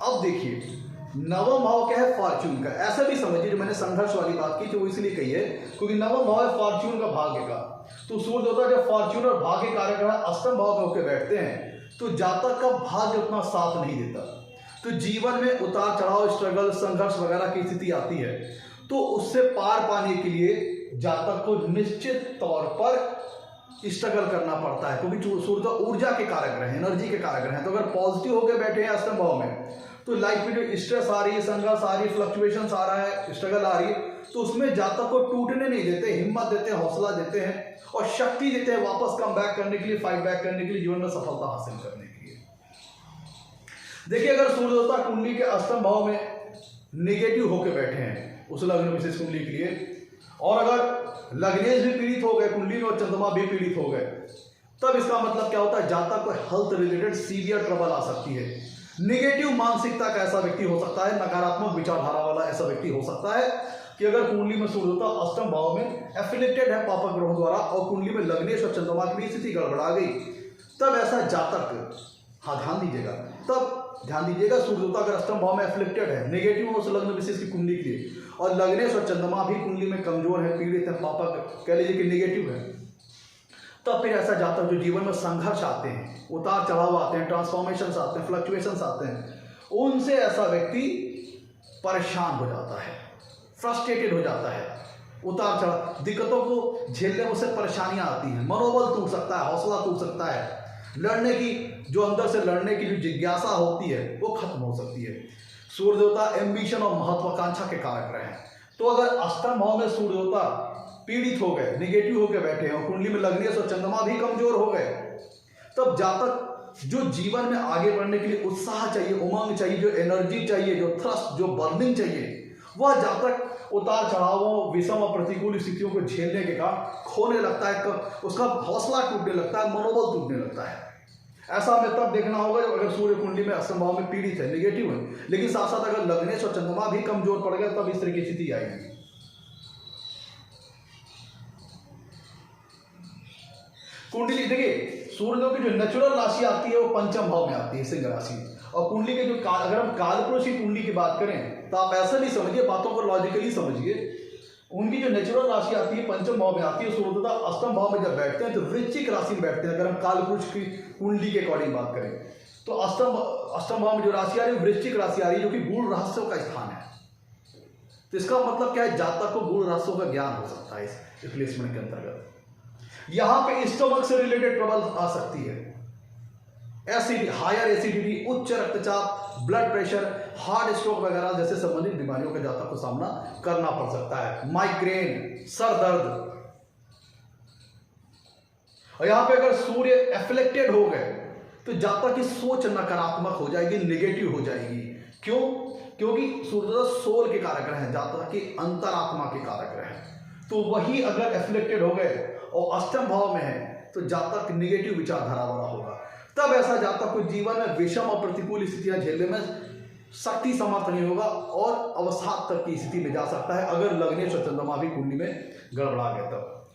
अब देखिए नवम भाव क्या है, फॉर्च्यून का। ऐसा भी समझिए जो मैंने संघर्ष वाली बात की थी वो इसलिए कही है क्योंकि नवम भाव है फॉर्च्यून का, भाग्य का। तो सूर्य होता है जब फॉर्च्यून और भाग्य कारक ग्रह अष्टम भाव में होकर बैठते हैं तो जातक का भाग्य उतना साथ नहीं देता, तो जीवन में उतार चढ़ाव, स्ट्रगल, संघर्ष वगैरह की स्थिति आती है। तो उससे पार पाने के लिए जातक को निश्चित तौर पर स्ट्रगल करना पड़ता है, क्योंकि सूर्य ऊर्जा के कारक ग्रह हैं, एनर्जी के कारक ग्रह हैं। तो अगर पॉजिटिव होकर बैठे हैं अष्टम भाव में तो लाइफ में जो स्ट्रेस आ रही है, संघर्ष आ रही है, फ्लक्चुएशन आ रहा है, स्ट्रगल आ रही है, तो उसमें जातक को टूटने नहीं देते, हिम्मत देते हैं, हौसला देते हैं और शक्ति देते हैं वापस कम बैक करने के लिए, फाइट बैक करने के लिए, जीवन में सफलता हासिल करने के लिए। देखिए अगर सूर्य होता कुंडली के अष्टम भाव में निगेटिव होकर बैठे हैं उस लग्न विशेष कुंडली के लिए, और अगर लग्नेश भी पीड़ित हो गए कुंडली में और चंद्रमा भी पीड़ित हो गए, तब इसका मतलब क्या होता है, जातक को हेल्थ रिलेटेड सीवियर ट्रबल आ सकती है। निगेटिव मानसिकता का ऐसा व्यक्ति हो सकता है, नकारात्मक विचारधारा वाला ऐसा व्यक्ति हो सकता है कि अगर कुंडली में सूर्य होता अष्टम भाव में एफिलेटेड है पापक ग्रहों द्वारा और कुंडली में लग्नेश और चंद्रमा की स्थिति गड़बड़ा गई, तब ऐसा जातक, हाँ ध्यान दीजिएगा, तब ध्यान दीजिएगा सूर्य होता अगर अष्टम भाव में एफिलेक्टेड है, नेगेटिव हो उस लग्न विशेष की कुंडली के लिए, और लग्नेश और चंद्रमा भी कुंडली में कमजोर है, पीड़ित है, पापक कह लीजिए कि नेगेटिव है, तब फिर ऐसा जातक जो जीवन में संघर्ष आते हैं, उतार चढ़ाव आते हैं, ट्रांसफॉर्मेशन आते हैं, फ्लक्चुएशंस आते हैं, उनसे ऐसा व्यक्ति परेशान हो जाता है, फ्रस्ट्रेटेड हो जाता है, उतार चढ़ाव दिक्कतों को झेलने में उसे परेशानियां आती हैं, मनोबल टूट सकता है, हौसला टूट सकता है, लड़ने की जो अंदर से लड़ने की जो जिज्ञासा होती है वो खत्म हो सकती है। सूर्य देवता एम्बिशन और महत्वाकांक्षा के कारक ग्रह हैं। तो अगर अष्टम भाव में सूर्य देवता पीड़ित हो गए, निगेटिव होकर बैठे हैं और कुंडली में लग्नेश और चंद्रमा भी कमजोर हो गए, तब जातक जो जीवन में आगे बढ़ने के लिए उत्साह चाहिए, उमंग चाहिए, जो एनर्जी चाहिए, जो थ्रस्ट, जो बर्निंग चाहिए, वह जातक उतार चढ़ावों, विषम और प्रतिकूल स्थितियों को झेलने के कारण खोने लगता है, उसका हौसला टूटने लगता है, मनोबल टूटने लगता है। ऐसा हमें तब देखना होगा जब अगर सूर्य कुंडली में अष्टम भाव में पीड़ित है, निगेटिव है, लेकिन साथ साथ अगर लग्नेश और चंद्रमा भी कमजोर पड़ गए तब इस तरह की स्थिति आएगी। कुंडली देखिए सूर्य की जो नेचुरल राशि आती है वो पंचम भाव में आती है, सिंह राशि, और कुंडली के जो अगर हम कालपुरुष की कुंडली की बात करें तो आप ऐसा नहीं समझिए, बातों को लॉजिकली समझिए। उनकी जो नेचुरल राशि आती है पंचम भाव में आती है, सूर्य अष्टम भाव में जब बैठते हैं तो वृश्चिक राशि में बैठते हैं। अगर हम कालपुरुष की कुंडली के अकॉर्डिंग बात करें तो अष्टम भाव में जो राशि आ रही है वृश्चिक राशि आ रही है, जो कि गूढ़ रहस्यों का स्थान है। तो इसका मतलब क्या है, जातक को गूढ़ रहस्यों का ज्ञान हो सकता है इस प्लेसमेंट के अंतर्गत। यहाँ पे स्टमक से रिलेटेड ट्रबल आ सकती है, एसिड, हायर एसिडिटी, उच्च रक्तचाप, ब्लड प्रेशर, हार्ट स्ट्रोक वगैरह जैसे संबंधित बीमारियों के जातक को सामना करना पड़ सकता है, माइग्रेन, सर दर्द। और यहां पे अगर सूर्य एफ्लेक्टेड हो गए तो जातक की सोच नकारात्मक हो जाएगी, निगेटिव हो जाएगी। क्यों? क्योंकि सूर्य सोल के कारक ग्रह हैं, जातक की अंतरात्मा के कारक ग्रह हैं। तो वही अगर एफ्लेक्टेड हो गए और अष्टम भाव में है तो जातक निगेटिव विचारधारा वाला होगा। तब ऐसा जातक को जीवन में विषम और प्रतिकूल स्थितियां झेलने में शक्ति समर्थ नहीं होगा और अवसाद तक की स्थिति में जा सकता है अगर लग्नेश और चंद्रमा भी कुंडली में गड़बड़ा गया। तब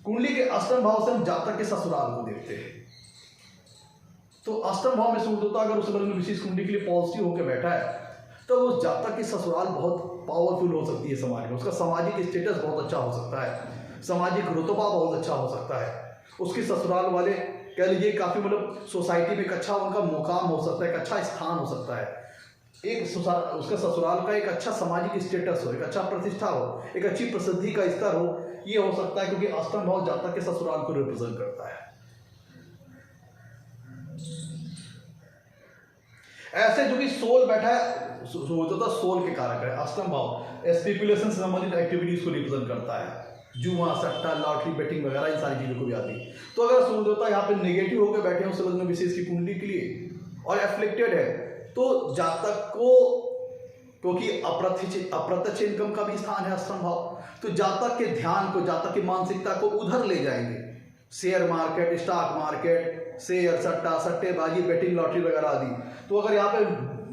कुंडली के अष्टम भाव से हम जातक के ससुराल को देखते हैं। तो अष्टम भाव में सूर्य होता अगर उस लग्न विशेष कुंडली के लिए पॉजिटिव होकर बैठा है तो उस जातक की ससुराल बहुत पावरफुल हो सकती है समाज में, उसका सामाजिक स्टेटस बहुत अच्छा हो सकता है, सामाजिक रुतबा बहुत अच्छा हो सकता है, उसकी ससुराल वाले कह लीजिए काफी मतलब सोसाइटी में एक अच्छा उनका मुकाम हो सकता है, एक अच्छा स्थान हो सकता है, उसका ससुराल का एक अच्छा सामाजिक स्टेटस हो, एक अच्छा प्रतिष्ठा हो, एक अच्छी प्रसिद्धि का स्तर हो, ये हो सकता है, क्योंकि अष्टम भाव जातक के ससुराल को रिप्रेजेंट करता है। ऐसे जो भी सोल बैठा है, सोल के कारक है अष्टम भाव, स्पेकुलेशन से संबंधित एक्टिविटीज को रिप्रेजेंट करता है, जुआ, सट्टा, लॉटरी, बेटिंग वगैरह इन सारी चीजों को भी आती है। तो अगर सूर्य देवता यहाँ पे नेगेटिव होकर बैठे हैं उस लग्न विशेष की कुंडली के लिए और एफ्लिक्टेड है, तो जातक को, क्योंकि अप्रत्यक्ष इनकम का भी स्थान है अष्टम भाव, तो जातक के ध्यान को, जातक की मानसिकता को उधर ले जाएंगे, share market, stock market, share, सट्टा, सट्टेबाजी, बेटिंग, लॉटरी वगैरह आदि। तो अगर यहाँ पे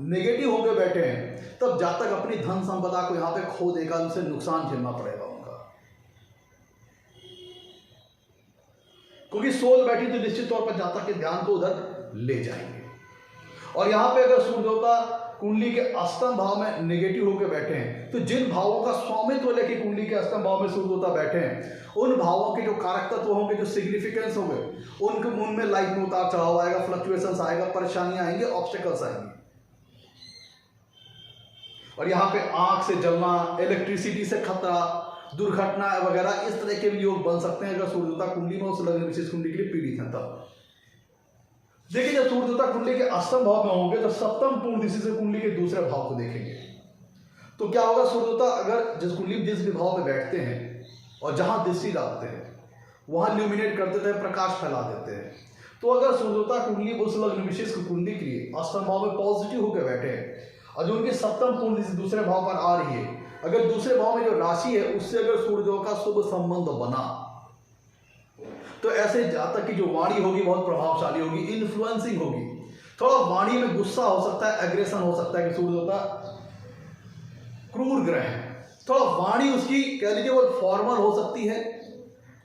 नेगेटिव होकर बैठे हैं तब जातक अपनी धन संपदा को यहाँ पे खो देगा, उनसे नुकसान झेलना पड़ेगा उनका, क्योंकि सोल बैठी तो निश्चित तौर पर जातक के ध्यान को उधर ले जाएंगे। और यहाँ पे अगर सूर्य देवता कुंडली के अष्टम भाव में नेगेटिव होकर बैठे हैं, तो जिन भावों का स्वामित्व लेके कुंडली के अष्टम भाव में सूर्य देवता बैठे हैं, उन भावों के जो कारक तत्व होंगे, जो सिग्निफिकेंस होंगे, उनमें लाइफ में उतार चढ़ाव आएगा, फ्लक्चुएशंस आएगा, परेशानियां आएंगे, ऑब्स्टेकल्स आएंगे। और यहाँ पे आंख से जलना, इलेक्ट्रिसिटी से खतरा, दुर्घटना वगैरह इस तरह के भी योग बन सकते हैं अगर सूर्य देवता कुंडली में उस लग्न विशेष कुंडली के लिए पीड़ित है तब। देखिए, जब सूर्य देवता कुंडली के अष्टम भाव में होंगे तो सप्तम पूर्ण दिशा से कुंडली के दूसरे भाव को देखेंगे, तो क्या होगा, सूर्य देवता अगर जिस कुंडली जिस भी भाव में बैठते हैं और जहां दृष्टि डालते हैं वहां ल्यूमिनेट कर देते हैं, प्रकाश फैला देते हैं। तो अगर सूर्य देवता कुंडली उस लग्न विशेष कुंडली के लिए अष्टम भाव में पॉजिटिव होकर बैठे हैं और जो उनकी सप्तम पूर्ण दिशा दूसरे भाव पर आ रही है, अगर दूसरे भाव में जो राशि है उससे अगर सूर्यदेव का शुभ संबंध बना, तो ऐसे जातक की जो वाणी होगी बहुत प्रभावशाली होगी, इन्फ्लुएंसिंग होगी। थोड़ा वाणी में गुस्सा हो सकता है, एग्रेशन हो सकता है कि सूर्य देवता क्रूर ग्रह है, थोड़ा वाणी उसकी कह लीजिए वो फॉर्मल हो सकती है,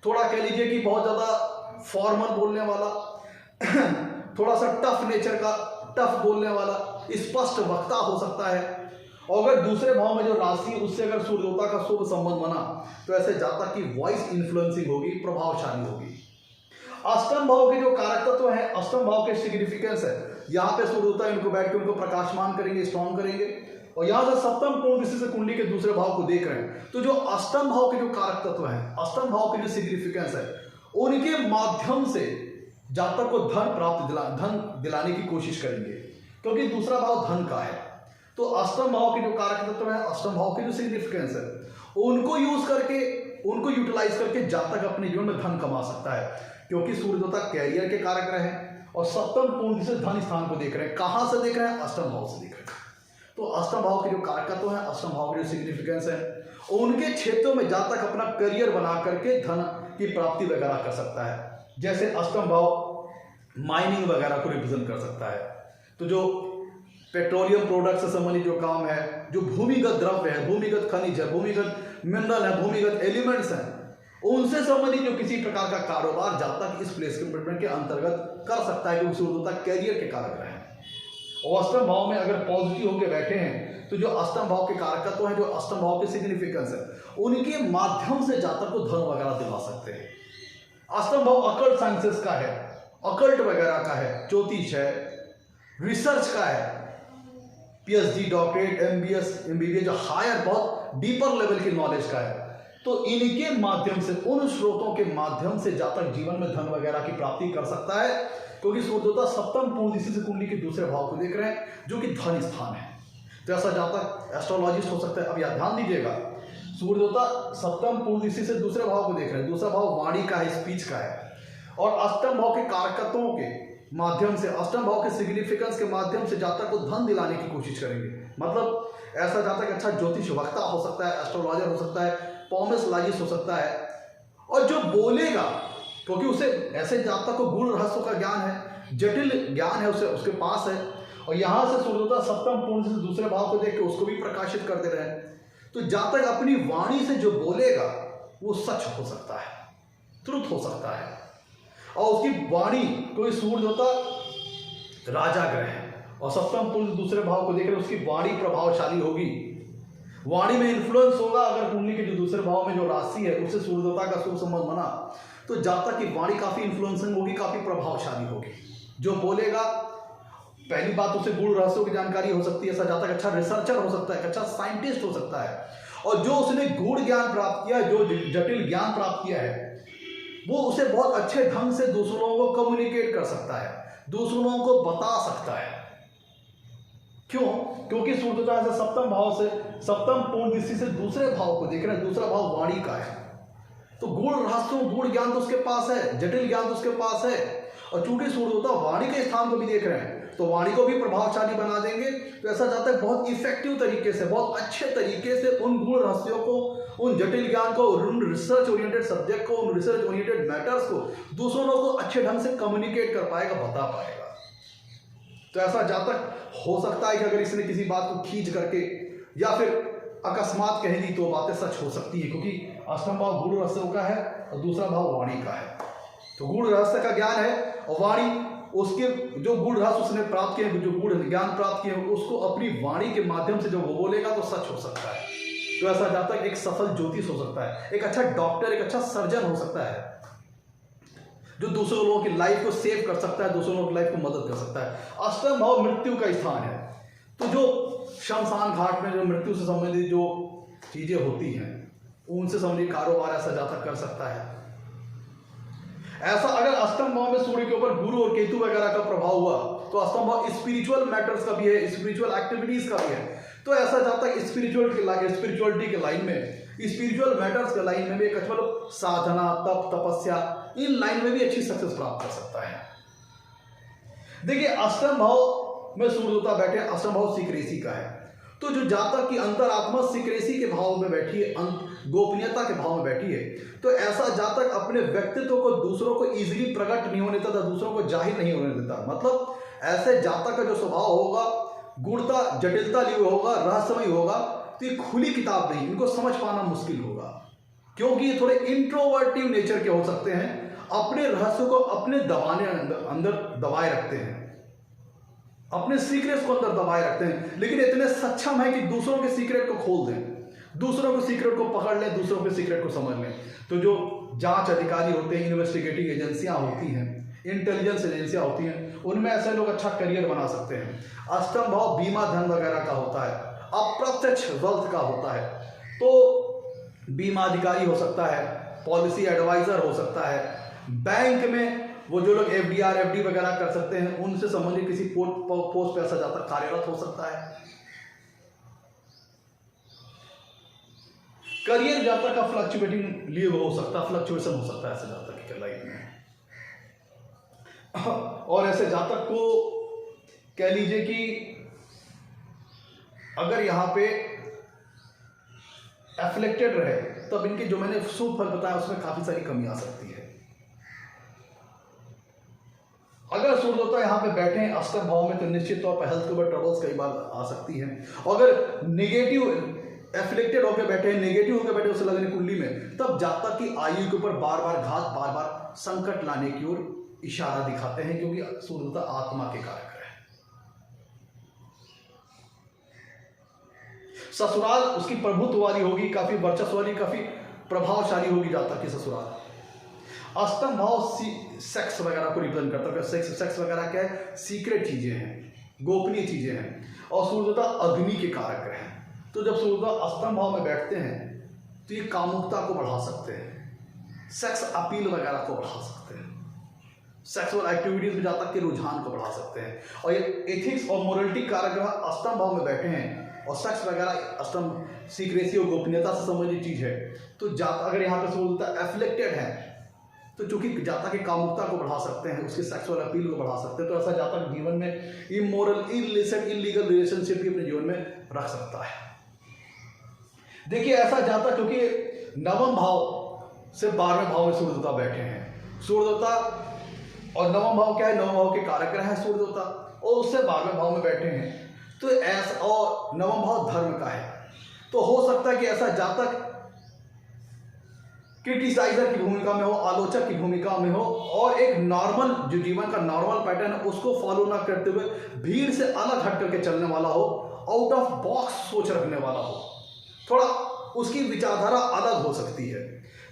थोड़ा कह लीजिए कि बहुत ज्यादा फॉर्मल बोलने वाला, थोड़ा सा टफ नेचर का, टफ बोलने वाला, स्पष्ट वक्ता हो सकता है। और अगर दूसरे भाव में जो राशि उससे अगर सूर्य देवता का शुभ संबंध बना, तो ऐसे जातक की वॉइस इन्फ्लुएंसिंग होगी, प्रभावशाली होगी। अष्टम भाव के जो कारक तत्व है, अष्टम भाव के सिग्निफिकेंस है, यहाँ पे सूर्य देवता इनको बैठ के उनको प्रकाशमान करेंगे, स्ट्रॉन्ग करेंगे। और यहाँ से सप्तम पूर्ण दिशा से कुंडली के दूसरे भाव को देख रहे हैं, तो जो अष्टम भाव के जो कारक तत्व है, अष्टम भाव के जो सिग्निफिकेंस है, उनके माध्यम से जातक को धन दिलाने की कोशिश करेंगे, क्योंकि दूसरा भाव धन का है। तो अष्टम भाव के जो कारक तत्व है, अष्टम भाव के जो सिग्निफिकेंस है, उनको यूज करके, उनको यूटिलाइज करके जातक अपने जीवन में धन कमा सकता है, क्योंकि सूर्य देवता कैरियर के कारक रहे और सप्तम पूर्ण से धन स्थान को देख रहे हैं। कहां से देख रहे हैं? अष्टम भाव से देख रहे हैं। तो अष्टम भाव के जो कारक तत्व है, अष्टम भाव के जो सिग्निफिकेंस है, उनके क्षेत्रों में जातक अपना करियर बना करके धन की प्राप्ति वगैरह कर सकता है। जैसे अष्टम भाव माइनिंग वगैरह को रिप्रेजेंट कर सकता है, तो जो पेट्रोलियम प्रोडक्ट से संबंधित जो काम है, जो भूमिगत द्रव्य है, भूमिगत खनिज है, भूमिगत मिनरल है, भूमिगत एलिमेंट्स हैं, उनसे संबंधित जो किसी प्रकार का कारोबार जातक इस प्लेसमेंट के अंतर्गत कर सकता है, क्योंकि सूर्य देवता कैरियर के कारक रहे हैं। और अष्टम भाव में अगर पॉजिटिव होकर बैठे हैं, तो जो अष्टम भाव के कारकत्व है, जो अष्टम भाव के सिग्निफिकेंस है, उनके माध्यम से जातक को धन वगैरह दिला सकते हैं। अष्टम भाव अकल्ट साइंसेस का है, अकल्ट वगैरह का है, ज्योतिष है, रिसर्च का है, पीएचडी, डॉक्टरेट, एमबीएस, एमबीबीए, जो हायर बहुत डीपर लेवल की नॉलेज का है। तो इनके माध्यम से, उन स्रोतों के माध्यम से जातक जीवन में धन वगैरह की प्राप्ति कर सकता है, क्योंकि सूर्य देवता सप्तम पूर्ण दिशा से कुंडली के दूसरे भाव को देख रहे हैं, जो कि धन स्थान है। तो ऐसा जातक एस्ट्रोलॉजिस्ट हो सकता है। अब यह ध्यान दीजिएगा, सूर्य देवता सप्तम पूर्ण दिशा से दूसरे भाव को देख रहे हैं, दूसरा भाव वाणी का है, स्पीच का है, और अष्टम भाव के कारकत्वों के माध्यम से, अष्टम भाव के सिग्निफिकेंस के माध्यम से जातक को धन दिलाने की कोशिश करेंगे। मतलब ऐसा जातक अच्छा ज्योतिष वक्ता हो सकता है, एस्ट्रोलॉजर हो सकता है, पॉमेस्लाजिस्ट हो सकता है, और जो बोलेगा, क्योंकि उसे ऐसे जातक को गूढ़ रहस्यों का ज्ञान है, जटिल ज्ञान है, उसे उसके पास है, और यहाँ से सूर्य देवता सप्तम पूर्ण से दूसरे भाव को देख के उसको भी प्रकाशित कर दे रहे हैं। तो जातक अपनी वाणी से जो बोलेगा वो सच हो सकता है, ट्रुथ हो सकता है, और उसकी वाणी, कोई सूर्य देवता राजा ग्रह है और सप्तम पूर्ण दूसरे भाव को देख रहे, उसकी वाणी प्रभावशाली होगी, वाणी में इन्फ्लुएंस होगा। अगर कुंडली के जो दूसरे भाव में जो राशि है उससे सूर्य देवता का शुभ संबंध बना, तो जातक की वाणी काफी इन्फ्लुएंसिंग होगी, काफी प्रभावशाली होगी। जो बोलेगा, पहली बात उसे गूढ़ रहस्यों की जानकारी हो सकती है, ऐसा जातक अच्छा रिसर्चर हो सकता है, अच्छा साइंटिस्ट हो सकता है, और जो उसने गूढ़ ज्ञान प्राप्त किया, जो जटिल ज्ञान प्राप्त किया है, वो उसे बहुत अच्छे ढंग से दूसरों को कम्युनिकेट कर सकता है, दूसरों को बता सकता है। क्यों? क्योंकि सूर्य से सप्तम भाव से, सप्तम पूर्ण दृष्टि से दूसरे भाव को देख रहे हैं, दूसरा भाव वाणी का है, तो गूढ़ रहस्यों, गूढ़ ज्ञान तो उसके पास है, जटिल ज्ञान तो उसके पास है। और चूंकि सूर्य वाणी के स्थान को भी देख रहे हैं, तो वाणी को भी प्रभावशाली बना देंगे। तो ऐसा जाता है बहुत इफेक्टिव तरीके से, बहुत अच्छे तरीके से उन गूढ़ रहस्यों को, उन जटिल ज्ञान को, उन रिसर्च ओरिएंटेड सब्जेक्ट को, उन रिसर्च ओरिएंटेड मैटर्स को दूसरों को अच्छे ढंग से कम्युनिकेट कर पाएगा, बता पाएगा। तो ऐसा जातक हो सकता है कि अगर इसने किसी बात को खींच करके या फिर अकस्मात कह दी तो बातें सच हो सकती है, क्योंकि अष्टम भाव गूढ़ रहस्यों का है और दूसरा भाव वाणी का है। तो गूढ़ रहस्य का ज्ञान है, और वाणी उसके जो गूढ़ रहस्य उसने प्राप्त किए, जो गूढ़ ज्ञान प्राप्त किए, उसको अपनी वाणी के माध्यम से जो वो बोलेगा तो सच हो सकता है। तो ऐसा जातक एक सफल ज्योतिष हो सकता है, एक अच्छा डॉक्टर, एक अच्छा सर्जन हो सकता है, जो दूसरे लोगों की लाइफ को सेव कर सकता है, दूसरों की लाइफ को मदद कर सकता है। अष्टम भाव मृत्यु का स्थान है, तो जो शमशान घाट में जो मृत्यु से संबंधित जो चीजें होती हैं, उनसे संबंधित कारोबार ऐसा जातक कर सकता है। ऐसा अगर अष्टम भाव में सूर्य के ऊपर गुरु और केतु वगैरह का प्रभाव हुआ, तो अष्टम भाव स्पिरिचुअल मैटर्स का भी है, स्पिरिचुअल एक्टिविटीज का भी है। तो ऐसा जातक स्पिरिचुअलिटी के लाइन में, स्पिरिचुअल मैटर्स के लाइन में भी एक अच्छा, मतलब साधना, तप, तपस्या, इन लाइन में भी अच्छी सक्सेस प्राप्त कर सकता है। देखिए, अष्टम भाव में सूर्य बैठे, अष्टम भाव सीक्रेसी का है, तो जो जातक की अंतरात्मा सीक्रेसी के भाव में बैठी है, गोपनीयता के भाव में बैठी है, तो ऐसा जातक अपने व्यक्तित्व को दूसरों को इजीली प्रकट नहीं होने देता, दूसरों को जाहिर नहीं होने देता। मतलब ऐसे जातक का जो स्वभाव होगा, गूढ़ता, जटिलता लिए होगा, रहस्यमय होगा, तो ये खुली किताब नहीं, इनको समझ पाना मुश्किल होगा, क्योंकि ये थोड़े इंट्रोवर्टिव नेचर के हो सकते हैं, अपने रहस्य को अपने अंदर दबाए रखते हैं, अपने सीक्रेट्स को अंदर दबाए रखते हैं, लेकिन इतने सक्षम है कि दूसरों के सीक्रेट को खोल दें, दूसरों के सीक्रेट को पकड़ लें, दूसरों के सीक्रेट को समझ लें। तो जो जांच अधिकारी होते हैं, इन्वेस्टिगेटिव एजेंसियां होती हैं, इंटेलिजेंस एजेंसियां होती हैं, उनमें ऐसे लोग अच्छा करियर बना सकते हैं। अष्टम भाव बीमा धन वगैरह का होता है, अप्रत्यक्ष वेल्थ का होता है, तो बीमा अधिकारी हो सकता है, पॉलिसी एडवाइजर हो सकता है, बैंक में वो जो लोग एफडीआर, एफडी वगैरह कर सकते हैं, उनसे संबंधित किसी पोस्ट पे ऐसा जातक कार्यरत हो सकता है। करियर जातक का फ्लक्चुएटिंग लिए हो सकता है, फ्लक्चुएशन हो सकता है ऐसे जातक की लाइफ में। और ऐसे जातक को कह लीजिए कि अगर यहां पे एफ्लेक्टेड रहे, तब इनके जो मैंने शुभ फल बताया उसमें काफी सारी कमी आ सकती है। अगर सूर्य यहाँ पे बैठे हैं अष्टम भाव में, तो निश्चित तौर पर हेल्थ के ऊपर ट्रबल्स कई बार आ सकती हैं। अगर नेगेटिव एफ्लिक्टेड होकर बैठे हैं, नेगेटिव होकर बैठे उसे लगने कुंडली में, तब जातक की आयु के ऊपर बार बार घात, बार बार संकट लाने की ओर इशारा दिखाते हैं, क्योंकि सूर्य आत्मा के कारक है। ससुराल उसकी प्रभुत्व वाली होगी, काफी वर्चस्व वाली, काफी प्रभावशाली होगी जातक की ससुराल। अष्टम भाव सेक्स वगैरह को रिप्रेजेंट करता है। सेक्स वगैरह क्या है? सीक्रेट चीजें हैं, गोपनीय चीजें हैं, और सूर्य अग्नि के कारक है। तो जब सूर्य अष्टम भाव में बैठते हैं तो ये कामुकता को बढ़ा सकते हैं, सेक्स अपील वगैरह को बढ़ा सकते हैं, सेक्सुअल एक्टिविटीज में जातक के रुझान को बढ़ा सकते हैं। और ये एथिक्स और मोरलिटी कारक अष्टम भाव में बैठे हैं, और सेक्स वगैरह अष्टम सीक्रेसी और गोपनीयता से संबंधित चीज है। तो जातक अगर यहाँ पे सूर्य एफ्लेक्टेड है, तो चूंकि जातक की कामुकता को बढ़ा सकते हैं, उसकी सेक्सुअल अपील को बढ़ा सकते हैं, तो ऐसा जातक जीवन में इमोरल, इलिसिट, इलीगल रिलेशनशिप भी अपने जीवन में रख सकता है। देखिए, ऐसा जातक क्योंकि नवम भाव से 12वें भाव में सूर्य बैठे हैं, सूर्य और नवम भाव क्या है? नवम भाव के कारक ग्रह है सूर्य, और उससे 12वें भाव में बैठे हैं, तो ऐसा, और नवम भाव धर्म का है, तो हो सकता है कि ऐसा जातक क्रिटिसाइजर की भूमिका में हो, आलोचक की भूमिका में हो, और एक नॉर्मल जो जीवन का नॉर्मल पैटर्न है उसको फॉलो ना करते हुए भीड़ से अलग हट करके चलने वाला हो, आउट ऑफ बॉक्स सोच रखने वाला हो, थोड़ा उसकी विचारधारा अलग हो सकती है।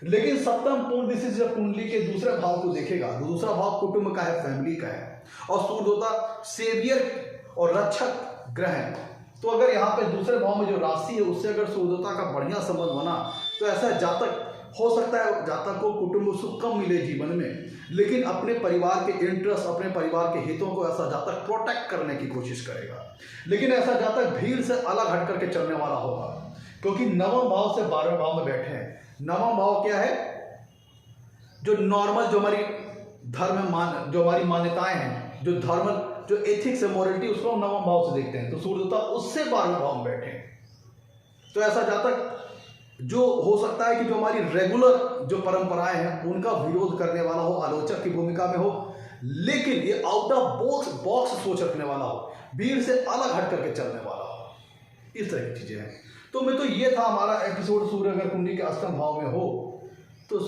लेकिन सप्तम पूर्ण दिशा जब कुंडली के दूसरे भाव को देखेगा तो दूसरा भाव कुटुंब का है, फैमिली का है, और सूर्यदेवता सेवियर और रक्षक ग्रह है। तो अगर यहाँ पे दूसरे भाव में जो राशि है उससे अगर सूर्यदेवता का बढ़िया संबंध बना तो ऐसा जातक हो सकता है जातक को कुटुंब सुख कम मिले जीवन में, लेकिन अपने परिवार के इंटरेस्ट, अपने परिवार के हितों को ऐसा जातक प्रोटेक्ट करने की कोशिश करेगा। लेकिन ऐसा जातक भीड़ से अलग हट करके चलने वाला होगा, क्योंकि नवम भाव से 12वें भाव में बैठे हैं। नवम भाव क्या है? जो नॉर्मल, जो हमारी धर्म जो हमारी मान्यताएं हैं, जो धर्म, जो एथिक्स है, मोरलिटी, उसको हम नवम भाव से देखते हैं। तो सूर्यदेवता उससे 12वें भाव में बैठे हैं। तो ऐसा जातक जो हो सकता है कि जो हमारी रेगुलर जो परंपराएं हैं उनका विरोध करने वाला हो, आलोचक की भूमिका में हो, लेकिन ये आउट ऑफ बॉक्स सोच रखने वाला हो, भीड़ से अलग हट करके चलने वाला हो, इस तरह की चीजें हैं। तो मैं तो ये था हमारा एपिसोड, सूर्य अगर कुंडली के अष्टम भाव में हो तो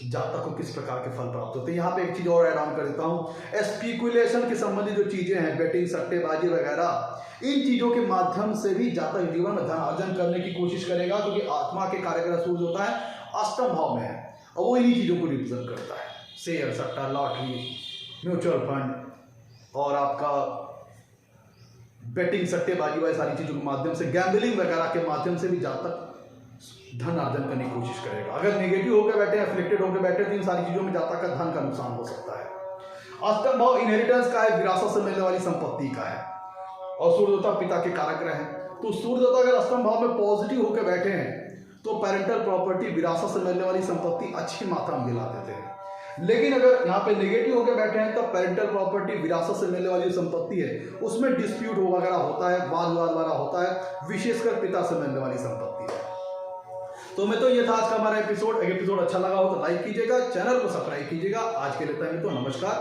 जातक को किस प्रकार के फल प्राप्त होते हैं। यहाँ पे एक चीज और ऐड ऑन कर देता हूँ, स्पेकुलेशन के संबंधित जो चीजें हैं, बेटिंग, सट्टेबाजी वगैरह, इन चीजों के माध्यम से भी जातक जीवन में धन अर्जन करने की कोशिश करेगा, क्योंकि आत्मा के कार्यग्रह सूर्य होता है अष्टम भाव में है और वो इन्हीं चीजों को रिप्रेजेंट करता है। शेयर, सट्टा, लॉटरी, म्यूचुअल फंड और आपका बेटिंग, सट्टेबाजी वाली सारी चीजों के माध्यम से, गैम्बलिंग वगैरह के माध्यम से भी जातक धन अर्जन करने की कोशिश करेगा। अगर नेगेटिव होकर बैठे, अफ्लिक्टेड होकर बैठे तो इन सारी चीजों में जातक का धन का नुकसान हो सकता है। अष्टम भाव इनहेरिटेंस का है, विरासत से मिलने वाली संपत्ति का है, और सूर्यदेवता पिता के कारक ग्रह हैं। तो सूर्यदेवता अगर अष्टम भाव में पॉजिटिव होकर बैठे हैं तो पेरेंटल प्रॉपर्टी, विरासत से मिलने वाली संपत्ति अच्छी मात्रा में दिला देते हैं। लेकिन अगर यहाँ पे नेगेटिव होकर बैठे हैं तो पेरेंटल प्रॉपर्टी, विरासत से मिलने वाली संपत्ति है उसमें डिस्प्यूट वगैरह होता है, वाद विवाद वगैरह होता है, विशेषकर पिता से मिलने वाली संपत्ति है। तो मैं तो ये था आज का हमारा एपिसोड। अगर एपिसोड अच्छा लगा हो तो लाइक कीजिएगा, चैनल को सब्सक्राइब कीजिएगा। आज के लिए तो नमस्कार,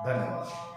धन्यवाद।